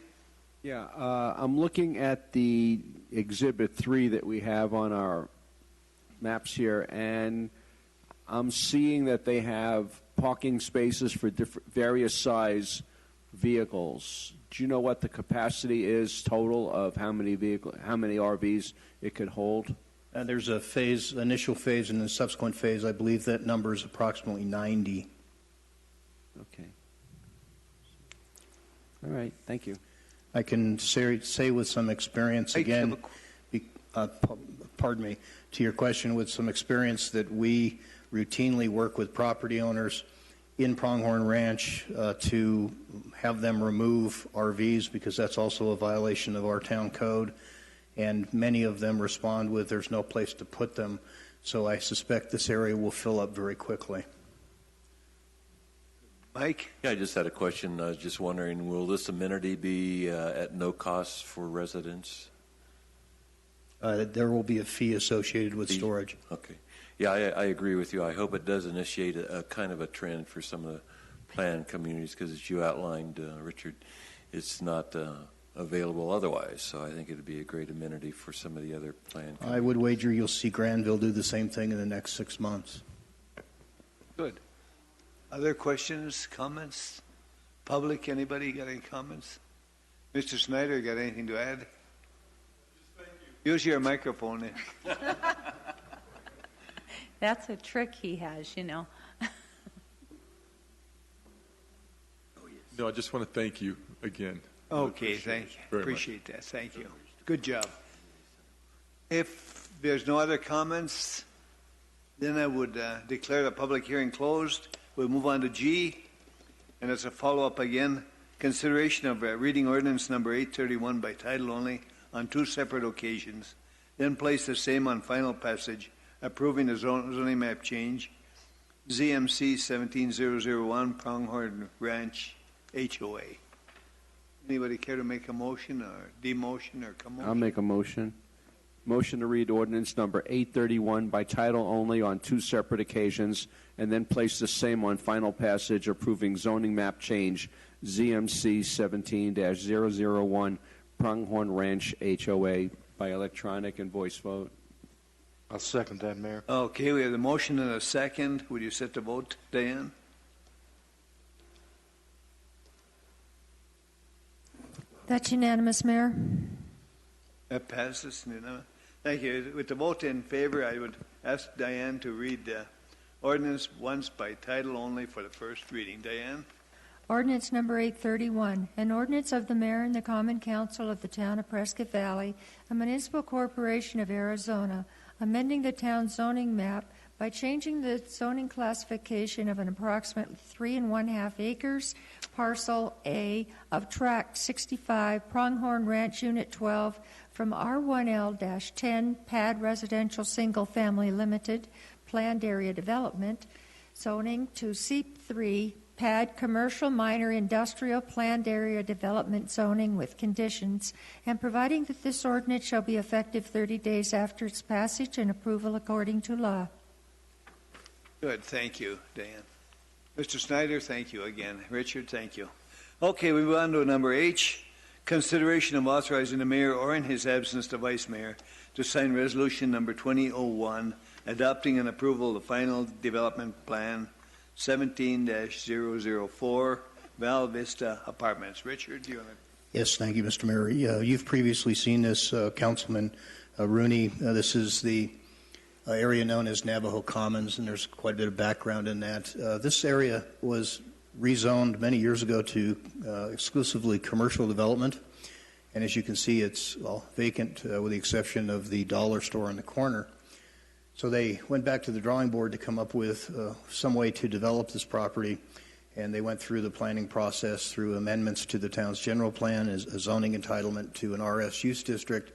Yeah, I'm looking at the Exhibit 3 that we have on our maps here, and I'm seeing that they have parking spaces for various size vehicles. Do you know what the capacity is total of how many RVs it could hold? There's a initial phase, and a subsequent phase. I believe that number is approximately 90. Okay. All right. Thank you. I can say with some experience, again, pardon me, to your question, with some experience that we routinely work with property owners in Pronghorn Ranch to have them remove RVs because that's also a violation of our town code. And many of them respond with there's no place to put them. So I suspect this area will fill up very quickly. Mike? Yeah, I just had a question. I was just wondering, will this amenity be at no cost for residents? There will be a fee associated with storage. Okay. Yeah, I agree with you. I hope it does initiate a kind of a trend for some of the planned communities, because as you outlined, Richard, it's not available otherwise. So I think it would be a great amenity for some of the other planned communities. I would wager you'll see Granville do the same thing in the next 6 months. Good. Other questions, comments? Public, anybody got any comments? Mr. Snyder, got anything to add? Use your microphone. That's a trick he has, you know. No, I just want to thank you again. Okay, thank you. Very Appreciate that. Thank you. Good job. If there's no other comments, then I would declare the public hearing closed. We'll move on to G, and it's a follow-up again. Consideration of reading ordinance number 831 by title only on 2 separate occasions, then place the same on final passage, approving the zoning map change, ZMC 17001, Pronghorn Ranch HOA. Anybody care to make a motion or demotion or come on? I'll make a motion. Motion to read ordinance number 831 by title only on 2 separate occasions, and then place the same on final passage, approving zoning map change ZMC 17-001 Pronghorn Ranch HOA by electronic and voice vote. I'll second that, Mayor. Okay, we have the motion and a second. Would you set the vote, Diane? That's unanimous, Mayor. That passes. Thank you. With the vote in favor, I would ask Diane to read the ordinance once by title only for the first reading. Diane? Ordinance number 831, an ordinance of the mayor and the common council of the town of Prescott Valley, a municipal corporation of Arizona, amending the town's zoning map by changing the zoning classification of an approximately 3 1/2 acres parcel A of tract 65 Pronghorn Ranch Unit 12 from R1L-10 Pad Residential Single Family Limited Planned Area Development zoning to CEAP3 Pad Commercial Minor Industrial Planned Area Development zoning with conditions, and providing that this ordinance shall be effective 30 days after its passage and approval according to law. Good. Thank you, Diane. Mr. Snyder, thank you again. Richard, thank you. Okay, we move on to number H, consideration of authorizing the mayor or in his absence the vice mayor to sign resolution number 2001, adopting and approval of the final development plan 17-004 Val Vista Apartments. Richard, do you want to? Yes, thank you, Mr. Mayor. You've previously seen this, Councilman Rooney. This is the area known as Navajo Commons, and there's quite a bit of background in that. This area was rezoned many years ago to exclusively commercial development, and as you can see, it's all vacant with the exception of the dollar store in the corner. So they went back to the drawing board to come up with some way to develop this property, and they went through the planning process through amendments to the town's general plan as a zoning entitlement to an RS use district,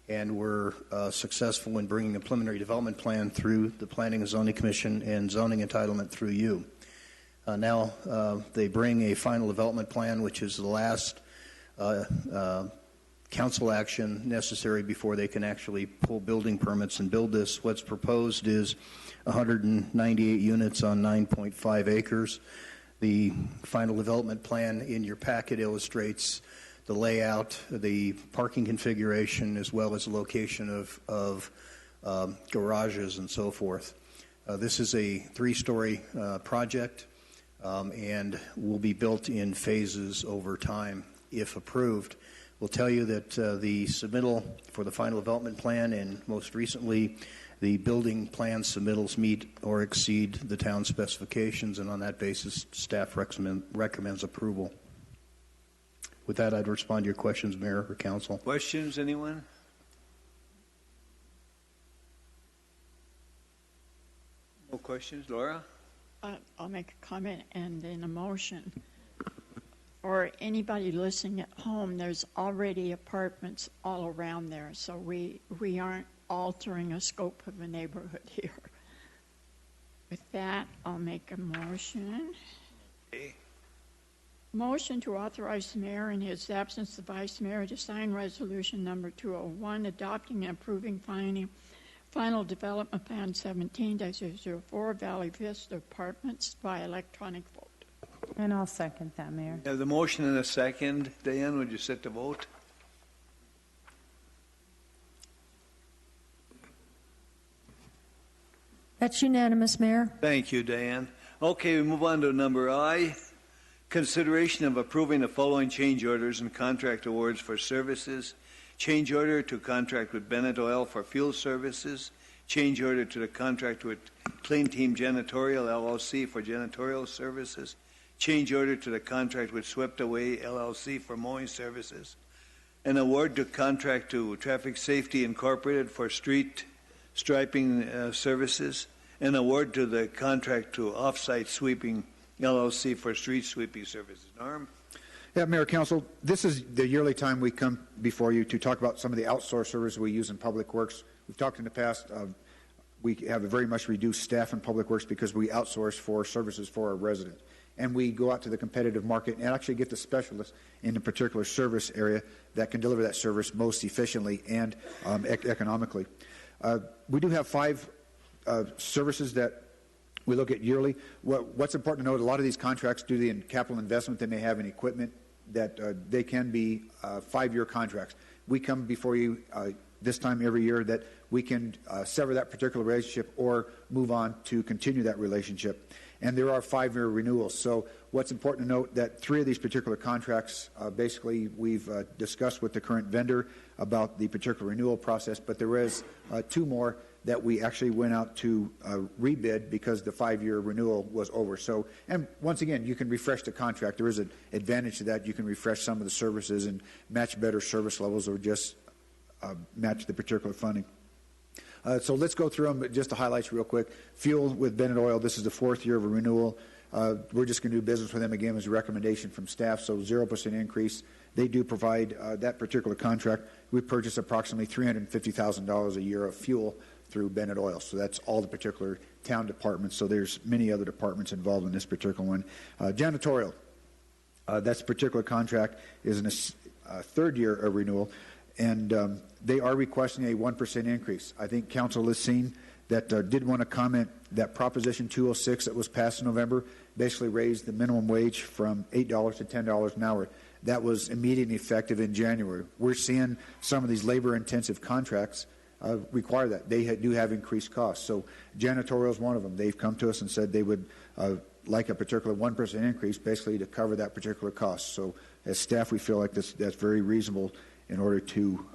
and were successful in bringing a preliminary development plan through the Planning and Zoning Commission and zoning entitlement through you. Now they bring a final development plan, which is the last council action necessary before they can actually pull building permits and build this. What's proposed is 198 units on 9.5 acres. The final development plan in your packet illustrates the layout, the parking configuration, as well as the location of garages and so forth. This is a 3-story project and will be built in phases over time if approved. We'll tell you that the submittal for the final development plan and most recently the building plan submittals meet or exceed the town specifications, and on that basis staff recommends approval. With that, I'd respond to your questions, Mayor or Council. Questions, anyone? No questions. Laura? I'll make a comment and then a motion. For anybody listening at home, there's already apartments all around there, so we aren't altering a scope of a neighborhood here. With that, I'll make a motion. Okay. Motion to authorize the mayor in his absence the vice mayor to sign resolution number 201, adopting and approving Final Development Plan 17-004 Valley Vista Apartments by electronic vote. And I'll second that, Mayor. Have the motion and a second. Diane, would you set the vote? That's unanimous, Mayor. Thank you, Diane. Okay, we move on to number I. Consideration of approving the following change orders and contract awards for services. Change order to contract with Bennett Oil for fuel services. Change order to the contract with Clean Team Janitorial LLC for janitorial services. Change order to the contract with Swept Away LLC for mowing services. An award to contract to Traffic Safety Incorporated for street striping services. An award to the contract to Offsite Sweeping LLC for street sweeping services. Norm? Yeah, Mayor, Council, this is the yearly time we come before you to talk about some of the outsourced services we use in Public Works. We've talked in the past, we have a very much reduced staff in Public Works because we outsource for services for our residents. And we go out to the competitive market and actually get the specialists in a particular service area that can deliver that service most efficiently and economically. We do have 5 services that we look at yearly. What's important to note, a lot of these contracts, due to the capital investment they may have in equipment, that they can be 5-year contracts. We come before you this time every year that we can sever that particular relationship or move on to continue that relationship. And there are 5-year renewals. So what's important to note that 3 of these particular contracts, basically we've discussed with the current vendor about the particular renewal process, but there is 2 more that we actually went out to rebid because the 5-year renewal was over. So, and once again, you can refresh the contract. There is an advantage to that. You can refresh some of the services and match better service levels or just match the particular funding. So let's go through them, just the highlights real quick. Fuel with Bennett Oil, this is the 4th year of a renewal. We're just going to do business with them again as a recommendation from staff, so 0% increase. They do provide that particular contract. We purchase approximately $350,000 a year of fuel through Bennett Oil. So that's all the particular town departments. So there's many other departments involved in this particular one. Janitorial, that's particular contract is in a 3rd year of renewal. And they are requesting a 1% increase. I think Council has seen that did want to comment that Proposition 206 that was passed in November basically raised the minimum wage from $8 to $10 an hour. That was immediately effective in January. We're seeing some of these labor-intensive contracts require that. They do have increased costs. So janitorial is one of them. They've come to us and said they would like a particular 1% increase basically to cover that particular cost. So as staff, we feel like that's very reasonable in order to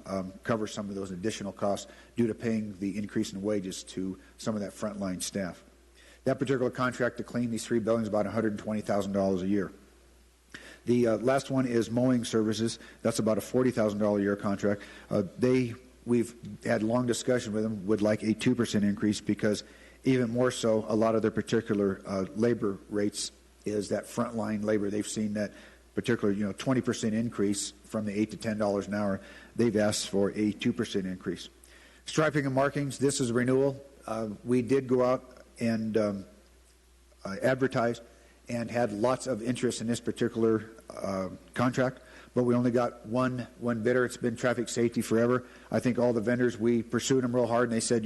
cover some of those additional costs due to paying the increase in wages to some of that frontline staff. That particular contract to clean these 3 buildings is about $120,000 a year. The last one is mowing services. That's about a $40,000 a year contract. We've had long discussion with them, would like a 2% increase because even more so, a lot of their particular labor rates is that frontline labor. They've seen that particular 20% increase from the $8 to $10 an hour. They've asked for a 2% increase. Striping and markings, this is a renewal. We did go out and advertise and had lots of interest in this particular contract, but we only got one bidder. It's been Traffic Safety forever. I think all the vendors, we pursued them real hard, and they said,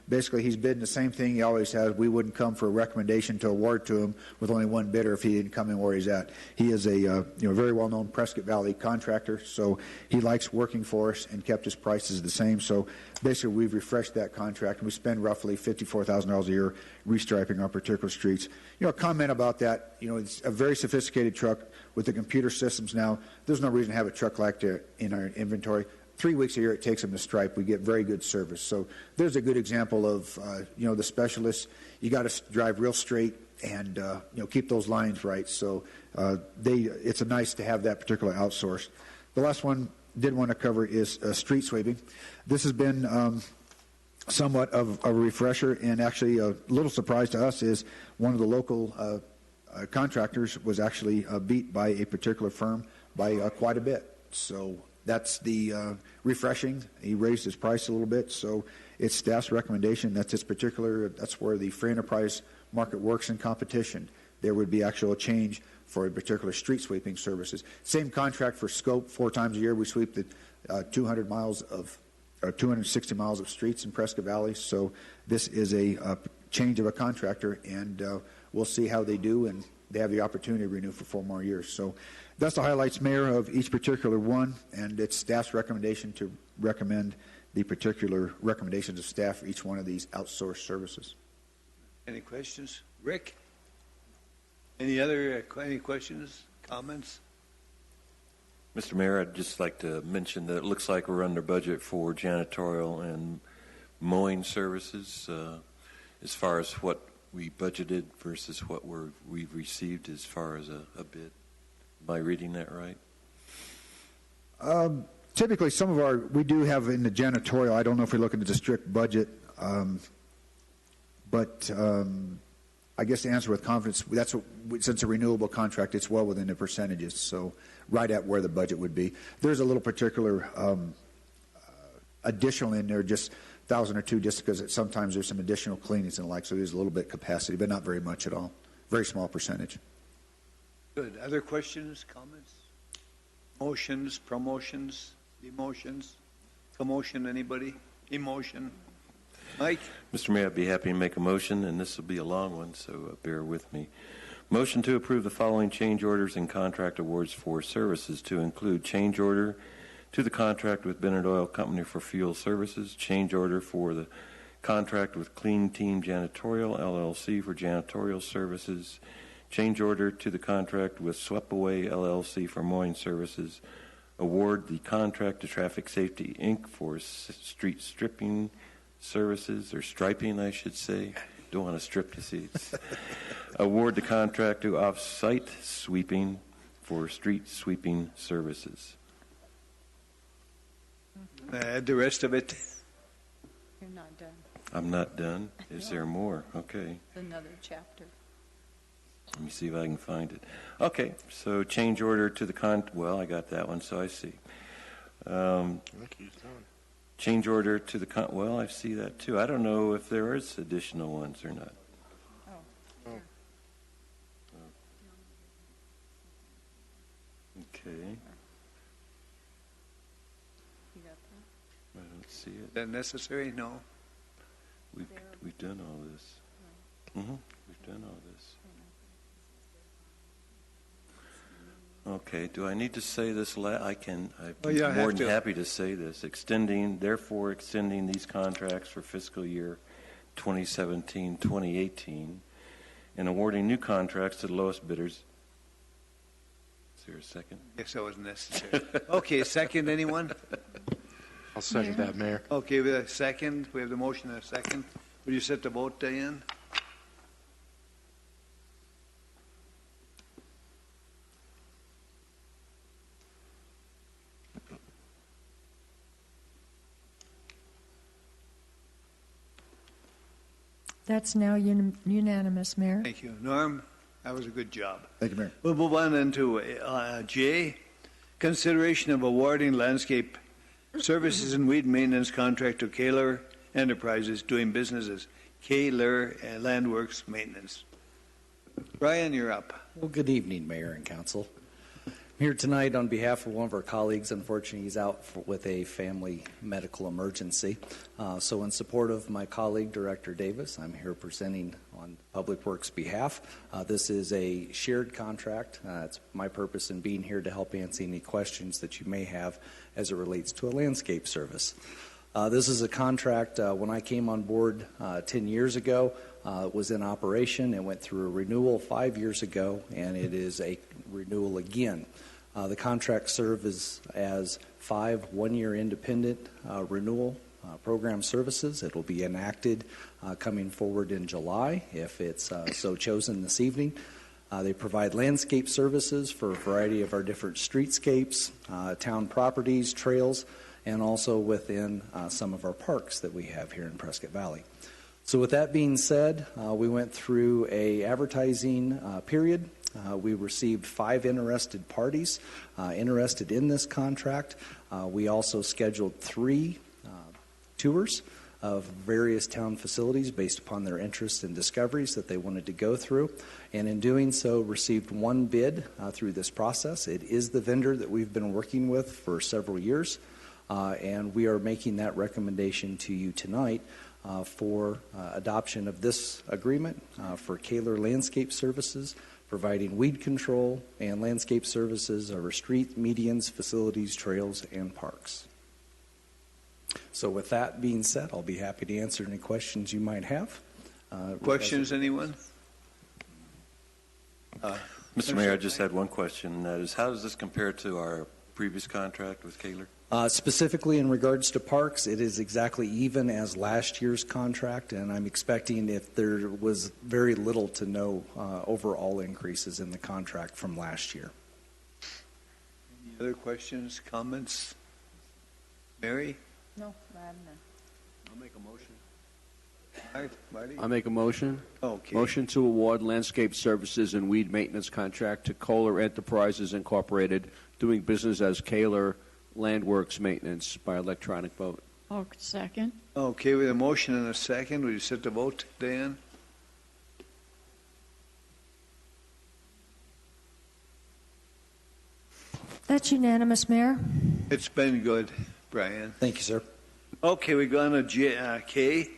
basically he's bidding the same thing he always has. We wouldn't come for a recommendation to award to him with only one bidder if he didn't come in where he's at. He is a very well-known Prescott Valley contractor, so he likes working for us and kept his prices the same. So basically we've refreshed that contract, and we spend roughly $54,000 a year restriping our particular streets. A comment about that, it's a very sophisticated truck with the computer systems now. There's no reason to have a truck like that in our inventory. 3 weeks a year it takes them to stripe. We get very good service. So there's a good example of, the specialists. You got to drive real straight and, keep those lines right. So it's nice to have that particular outsourced. The last one did want to cover is street sweeping. This has been somewhat of a refresher, and actually a little surprise to us is one of the local contractors was actually beat by a particular firm by quite a bit. So that's the refreshing. He raised his price a little bit, so it's staff's recommendation. That's where the free enterprise market works in competition. There would be actual change for a particular street sweeping services. Same contract for scope. 4 times a year we sweep the 200 miles of 260 miles of streets in Prescott Valley. So this is a change of a contractor, and we'll see how they do, and they have the opportunity to renew for 4 more years. So that's the highlights, Mayor, of each particular one, and it's staff's recommendation to recommend the particular recommendations of staff for each one of these outsourced services. Any questions? Rick? Any questions, comments? Mr. Mayor, I'd just like to mention that it looks like we're under budget for janitorial and mowing services as far as what we budgeted versus what we've received as far as a bid. Am I reading that right? Typically, we do have in the janitorial, I don't know if we're looking at the strict budget, but I guess to answer with confidence, since a renewable contract, it's well within the percentages, so right at where the budget would be. There's a little particular additional in there, just 1,000 or 2, just because sometimes there's some additional cleanings and the like, so there's a little bit capacity, but not very much at all. Very small percentage. Good. Other questions, comments? Motions, promotions, demotions? Commotion, anybody? Emotion? Mike? Mr. Mayor, I'd be happy to make a motion, and this will be a long one, so bear with me. Motion to approve the following change orders and contract awards for services to include change order to the contract with Bennett Oil Company for fuel services, change order for the contract with Clean Team Janitorial, LLC for janitorial services, change order to the contract with Swepaway, LLC for mowing services, award the contract to Traffic Safety, Inc. for street stripping services, or striping, I should say. Don't want to strip the seats. Award the contract to Off-Site Sweeping for street sweeping services. Add the rest of it. You're not done. I'm not done. Is there more? Okay. It's another chapter. Let me see if I can find it. Okay, so change order to the well, I got that one, so I see. Change order to the well, I see that too. I don't know if there is additional ones or not. Okay. You got that? I don't see it. Is that necessary? No. We've done all this. We've done all this. Okay, do I need to say this? I'd be more than happy to say this. Therefore extending these contracts for fiscal year 2017-2018 and awarding new contracts to the lowest bidders. Is there a second? Yes, that was necessary. Okay, second, anyone? I'll second that, Mayor. Okay, we have a second. We have the motion and a second. Will you set the vote, Diane? That's now unanimous, Mayor. Thank you. Norm, that was a good job. Thank you, Mayor. We'll move on into J, consideration of awarding landscape services and weed maintenance contract to Kaler Enterprises doing business as Kaler Landworks Maintenance. Brian, you're up. Well, good evening, Mayor and Council. I'm here tonight on behalf of one of our colleagues. Unfortunately, he's out with a family medical emergency. So in support of my colleague, Director Davis, I'm here presenting on Public Works' behalf. This is a shared contract. It's my purpose in being here to help answer any questions that you may have as it relates to a landscape service. This is a contract, when I came on board 10 years ago, it was in operation. It went through a renewal 5 years ago, and it is a renewal again. The contract serves as 5 one-year independent renewal program services. It will be enacted coming forward in July if it's so chosen this evening. They provide landscape services for a variety of our different streetscapes, town properties, trails, and also within some of our parks that we have here in Prescott Valley. So with that being said, we went through a advertising period. We received 5 interested parties interested in this contract. We also scheduled 3 tours of various town facilities based upon their interests and discoveries that they wanted to go through. And in doing so, received 1 bid through this process. It is the vendor that we've been working with for several years. And we are making that recommendation to you tonight for adoption of this agreement for Kaler Landscape Services, providing weed control and landscape services over street, medians, facilities, trails, and parks. So with that being said, I'll be happy to answer any questions you might have. Questions, anyone? Mr. Mayor, I just had one question, and that is, how does this compare to our previous contract with Kaler? Specifically in regards to parks, it is exactly even as last year's contract, and I'm expecting if there was very little to no overall increases in the contract from last year. Any other questions, comments? Mary? No, I have none. I'll make a motion. All right, Marty? I make a motion. Okay. Motion to award landscape services and weed maintenance contract to Kohler Enterprises Incorporated, doing business as Kaler Landworks Maintenance by electronic vote. Oh, second. Okay, with a motion and a second, will you set the vote, Dan? That's unanimous, Mayor. It's been good, Brian. Thank you, sir. Okay, we go on to K.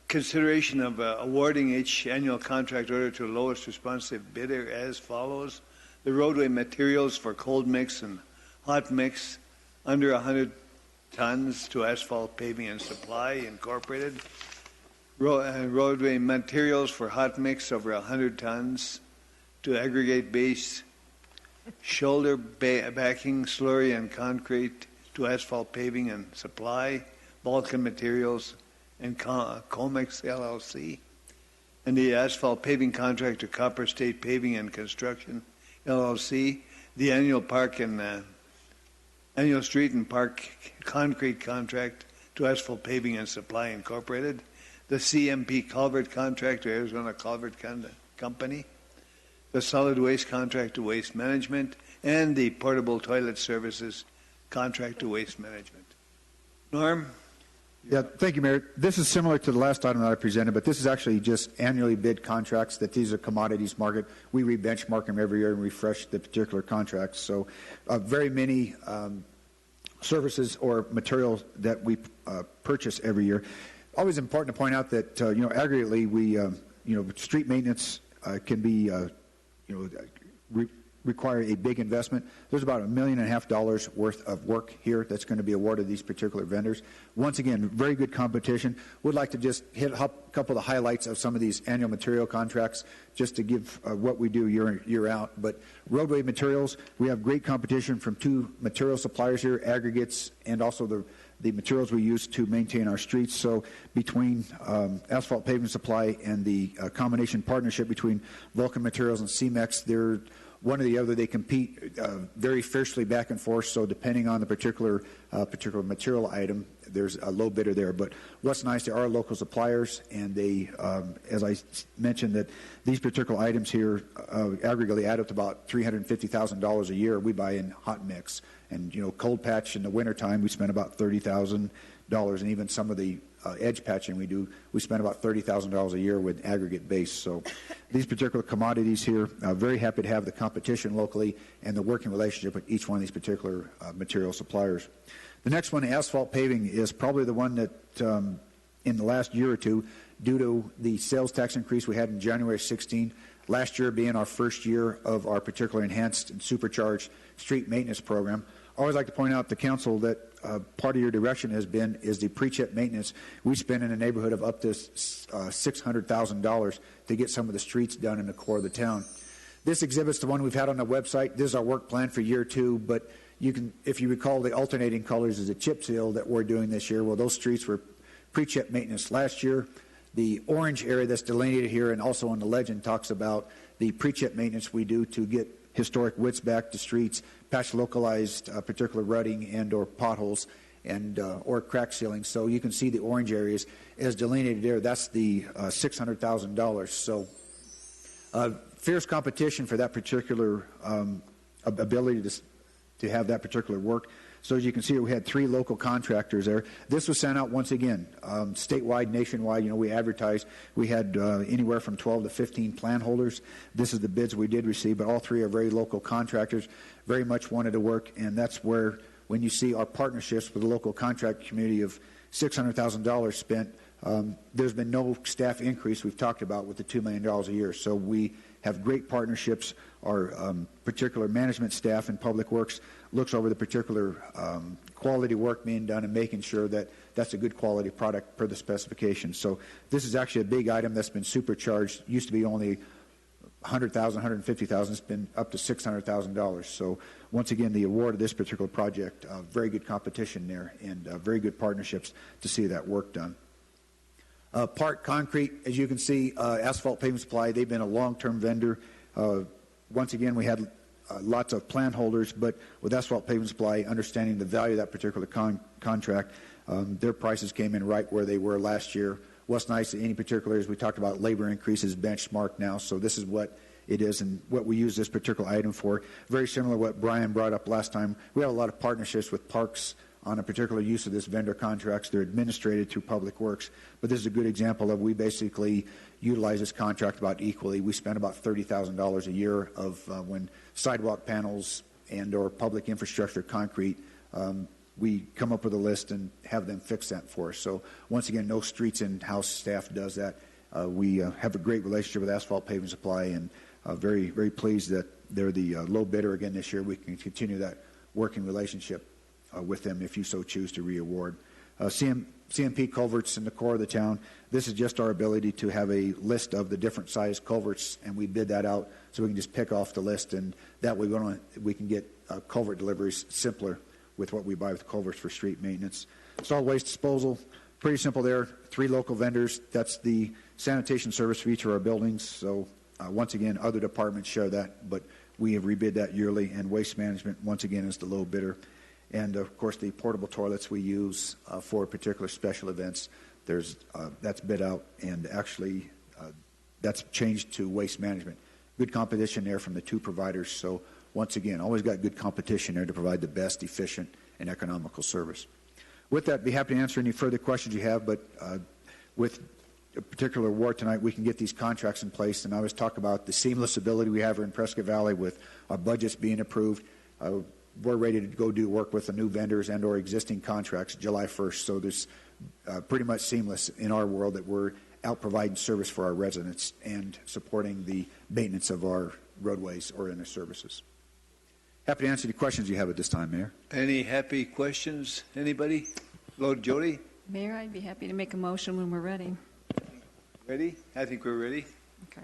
Consideration of awarding each annual contract order to the lowest responsive bidder as follows. The roadway materials for cold mix and hot mix under 100 tons to Asphalt Paving and Supply Incorporated. Roadway materials for hot mix over 100 tons to Aggregate Base Shoulder Backing Slurry and Concrete to Asphalt Paving and Supply, Balkan Materials, and Comex LLC, and the asphalt paving contract to Copper State Paving and Construction LLC, the annual park and annual street and park concrete contract to Asphalt Paving and Supply Incorporated, the CMP culvert contract to Arizona Culvert Company, the solid waste contract to Waste Management, and the portable toilet services contract to Waste Management. Norm? Yeah, thank you, Mayor. This is similar to the last item that I presented, but this is actually just annually bid contracts that these are commodities market. We re-benchmark them every year and refresh the particular contracts. So very many services or materials that we purchase every year. Always important to point out that, aggregately, we, street maintenance can be, require a big investment. There's about $1.5 million worth of work here that's going to be awarded these particular vendors. Once again, very good competition. Would like to just hit a couple of the highlights of some of these annual material contracts just to give what we do year out. But roadway materials, we have great competition from two material suppliers here, aggregates, and also the materials we use to maintain our streets. So between Asphalt Paving Supply and the combination partnership between Vulcan Materials and CEMEX, they're one or the other. They compete very fiercely back and forth. So depending on the particular material item, there's a low bidder there. But what's nice, there are local suppliers, and they, as I mentioned, that these particular items here aggregately add up to about $350,000 a year. We buy in hot mix, and cold patch in the wintertime we spend about $30,000, and even some of the edge patching we spend about $30,000 a year with aggregate base. So these particular commodities here, very happy to have the competition locally and the working relationship with each one of these particular material suppliers. The next one, asphalt paving, is probably the one that in the last year or two, due to the sales tax increase we had in January 16, last year being our first year of our particular enhanced and supercharged street maintenance program. I always like to point out to council that part of your direction is the pre-chip maintenance. We spend in the neighborhood of up to $600,000 to get some of the streets done in the core of the town. This exhibit's the one we've had on the website. This is our work plan for year two, but you can, if you recall, the alternating colors is a chip seal that we're doing this year. Well, those streets were pre-chip maintenance last year. The orange area that's delineated here and also on the legend talks about the pre-chip maintenance we do to get historic widths back to streets, patch localized particular rutting and or potholes and or crack sealing. So you can see the orange areas as delineated there. That's the $600,000. So fierce competition for that particular ability to have that particular work. So as you can see, we had 3 local contractors there. This was sent out once again, statewide, nationwide. We advertised. We had anywhere from 12 to 15 plan holders. This is the bids we did receive, but all 3 are very local contractors, very much wanted to work, and that's where when you see our partnerships with the local contract community of $600,000 spent, there's been no staff increase we've talked about with the $2 million a year. So we have great partnerships. Our particular management staff in Public Works looks over the particular quality work being done and making sure that that's a good quality product per the specifications. So this is actually a big item that's been supercharged. Used to be only $100,000, $150,000. It's been up to $600,000. So once again, the award of this particular project, very good competition there and very good partnerships to see that work done. Park Concrete, as you can see, Asphalt Paving Supply, they've been a long-term vendor. Once again, we had lots of plan holders, but with Asphalt Paving Supply, understanding the value of that particular contract, their prices came in right where they were last year. What's nice in any particular is we talked about labor increases benchmark now, so this is what it is and what we use this particular item for. Very similar to what Brian brought up last time. We have a lot of partnerships with parks on a particular use of this vendor contracts. They're administrated through Public Works, but this is a good example of we basically utilize this contract about equally. We spend about $30,000 a year of when sidewalk panels and or public infrastructure concrete, we come up with a list and have them fix that for us. So once again, no streets in-house staff does that. We have a great relationship with Asphalt Paving Supply and very, very pleased that they're the low bidder again this year. We can continue that working relationship with them if you so choose to re-award. CMP culverts in the core of the town. This is just our ability to have a list of the different size culverts, and we bid that out so we can just pick off the list, and that way we can get culvert deliveries simpler with what we buy with culverts for street maintenance. Solid waste disposal, pretty simple there. 3 local vendors. That's the sanitation service for each of our buildings. So once again, other departments share that, but we have rebid that yearly, and waste management once again is the low bidder. And of course, the portable toilets we use for particular special events, that's bid out, and actually that's changed to waste management. Good competition there from the 2 providers. So once again, always got good competition there to provide the best, efficient, and economical service. With that, be happy to answer any further questions you have, but with a particular award tonight, we can get these contracts in place. And I always talk about the seamless ability we have here in Prescott Valley with our budgets being approved. We're ready to go do work with the new vendors and or existing contracts July 1st. So there's pretty much seamless in our world that we're out providing service for our residents and supporting the maintenance of our roadways or inner services. Happy to answer any questions you have at this time, Mayor. Any happy questions? Anybody? Hello, Jody. Mayor, I'd be happy to make a motion when we're ready. Ready? I think we're ready. Okay.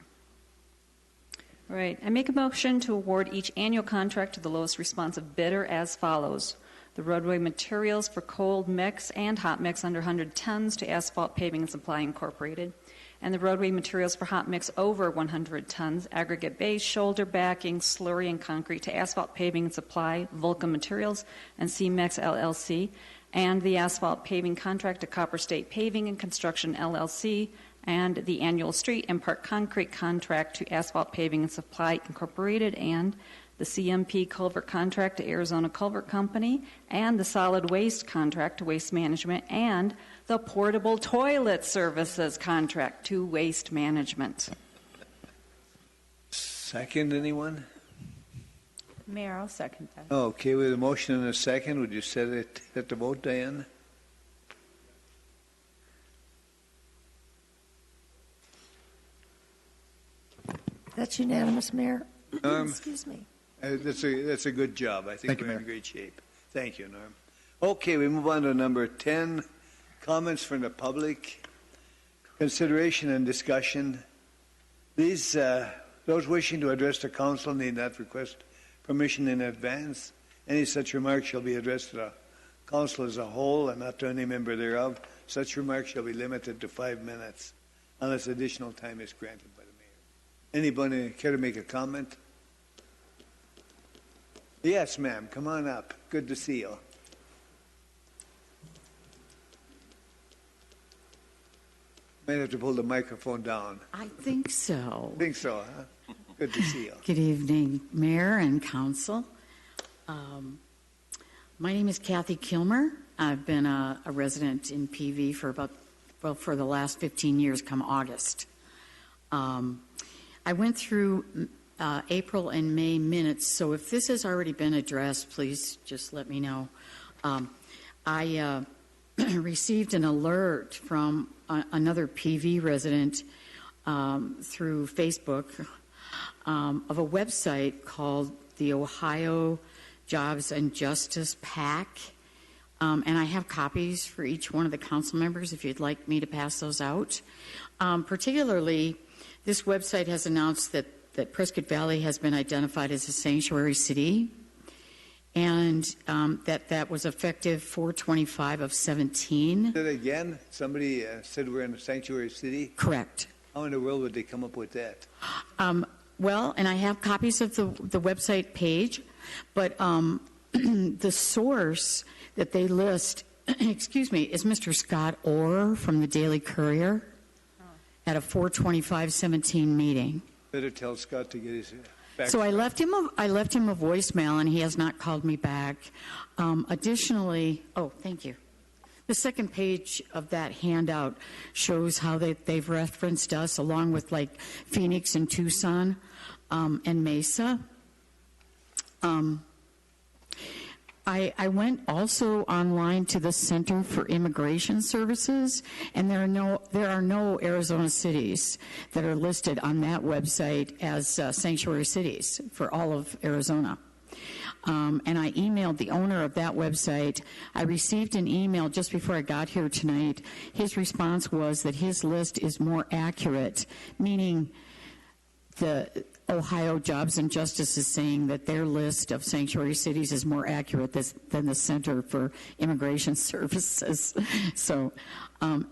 All right. I make a motion to award each annual contract to the lowest responsive bidder as follows. The roadway materials for cold mix and hot mix under 100 tons to Asphalt Paving and Supply Incorporated, and the roadway materials for hot mix over 100 tons, aggregate base, shoulder backing, slurry, and concrete to Asphalt Paving and Supply, Vulcan Materials, and C-Mex LLC, and the asphalt paving contract to Copper State Paving and Construction LLC, and the annual street and park concrete contract to Asphalt Paving and Supply Incorporated, and the CMP culvert contract to Arizona Culvert Company, and the solid waste contract to Waste Management, and the portable toilet services contract to Waste Management. Second, anyone? Mayor, I'll second that. Okay, with a motion and a second, would you set it at the vote, Diane? That's unanimous, Mayor. Norm? Excuse me. That's a good job. I think Thank you, we're in Mayor. great shape. Thank you, Norm. Okay, we move on to number 10, comments from the public, consideration and discussion. These, those wishing to address the council need not request permission in advance. Any such remarks shall be addressed to the council as a whole and not to any member thereof. Such remarks shall be limited to 5 minutes unless additional time is granted by the mayor. Anybody care to make a comment? Yes, ma'am. Come on up. Good to see you. Might have to pull the microphone down. I think so. Think so, huh? Good to see you. Good evening, Mayor and Council. My name is Kathy Kilmer. I've been a resident in PV for the last 15 years come August. I went through April and May minutes, so if this has already been addressed, please just let me know. I received an alert from another PV resident through Facebook of a website called the Ohio Jobs and Justice PAC. And I have copies for each one of the council members if you'd like me to pass those out. Particularly, this website has announced that Prescott Valley has been identified as a sanctuary city, and that was effective 4/25 of 17. Say that again? Somebody said we're in a sanctuary city? Correct. How in the world would they come up with that? Well, and I have copies of the website page, but the source that they list, excuse me, is Mr. Scott Orr from the Daily Courier at a 4/25/17 meeting. Better tell Scott to get his back. So I left him a voicemail, and he has not called me back. Additionally, thank you. The second page of that handout shows how they've referenced us, along with like Phoenix and Tucson and Mesa. I went also online to the Center for Immigration Services, and there are no Arizona cities that are listed on that website as sanctuary cities for all of Arizona. And I emailed the owner of that website. I received an email just before I got here tonight. His response was that his list is more accurate, meaning the Ohio Jobs and Justice is saying that their list of sanctuary cities is more accurate than the Center for Immigration Services. So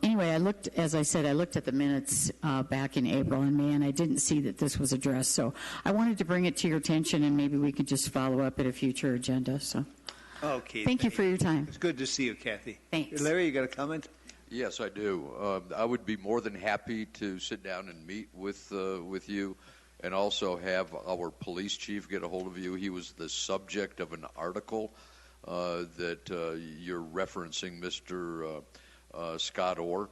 anyway, as I said, I looked at the minutes back in April and May, and I didn't see that this was addressed. So I wanted to bring it to your attention, and maybe we could just follow up at a future agenda. So Okay. thank you for your time. It's good to see you, Kathy. Thanks. Larry, you got a comment? Yes, I do. I would be more than happy to sit down and meet with you, and also have our police chief get a hold of you. He was the subject of an article that you're referencing, Mr. Scott Orr.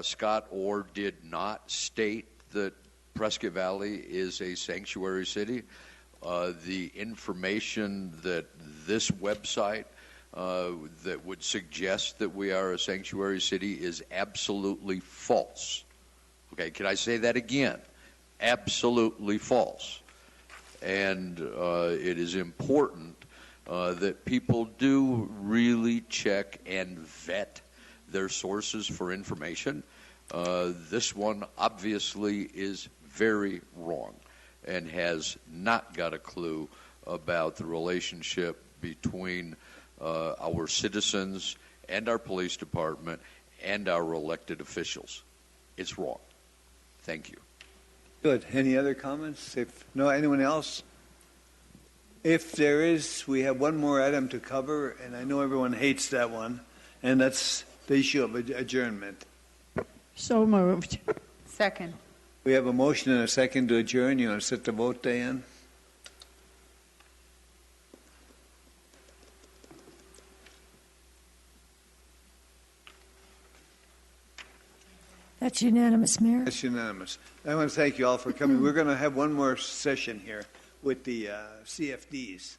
Scott Orr did not state that Prescott Valley is a sanctuary city. The information that this website that would suggest that we are a sanctuary city is absolutely false. Okay, can I say that again? Absolutely false. And it is important that people do really check and vet their sources for information. This one obviously is very wrong and has not got a clue about the relationship between our citizens and our police department and our elected officials. It's wrong. Thank you. Good. Any other comments? If no, anyone else? If there is, we have one more item to cover, and I know everyone hates that one, and that's the issue of adjournment. So moved. Second. We have a motion and a second to adjourn. You want to set the vote, Diane? That's unanimous, Mayor. That's unanimous. I want to thank you all for coming. We're going to have one more session here with the CFDs.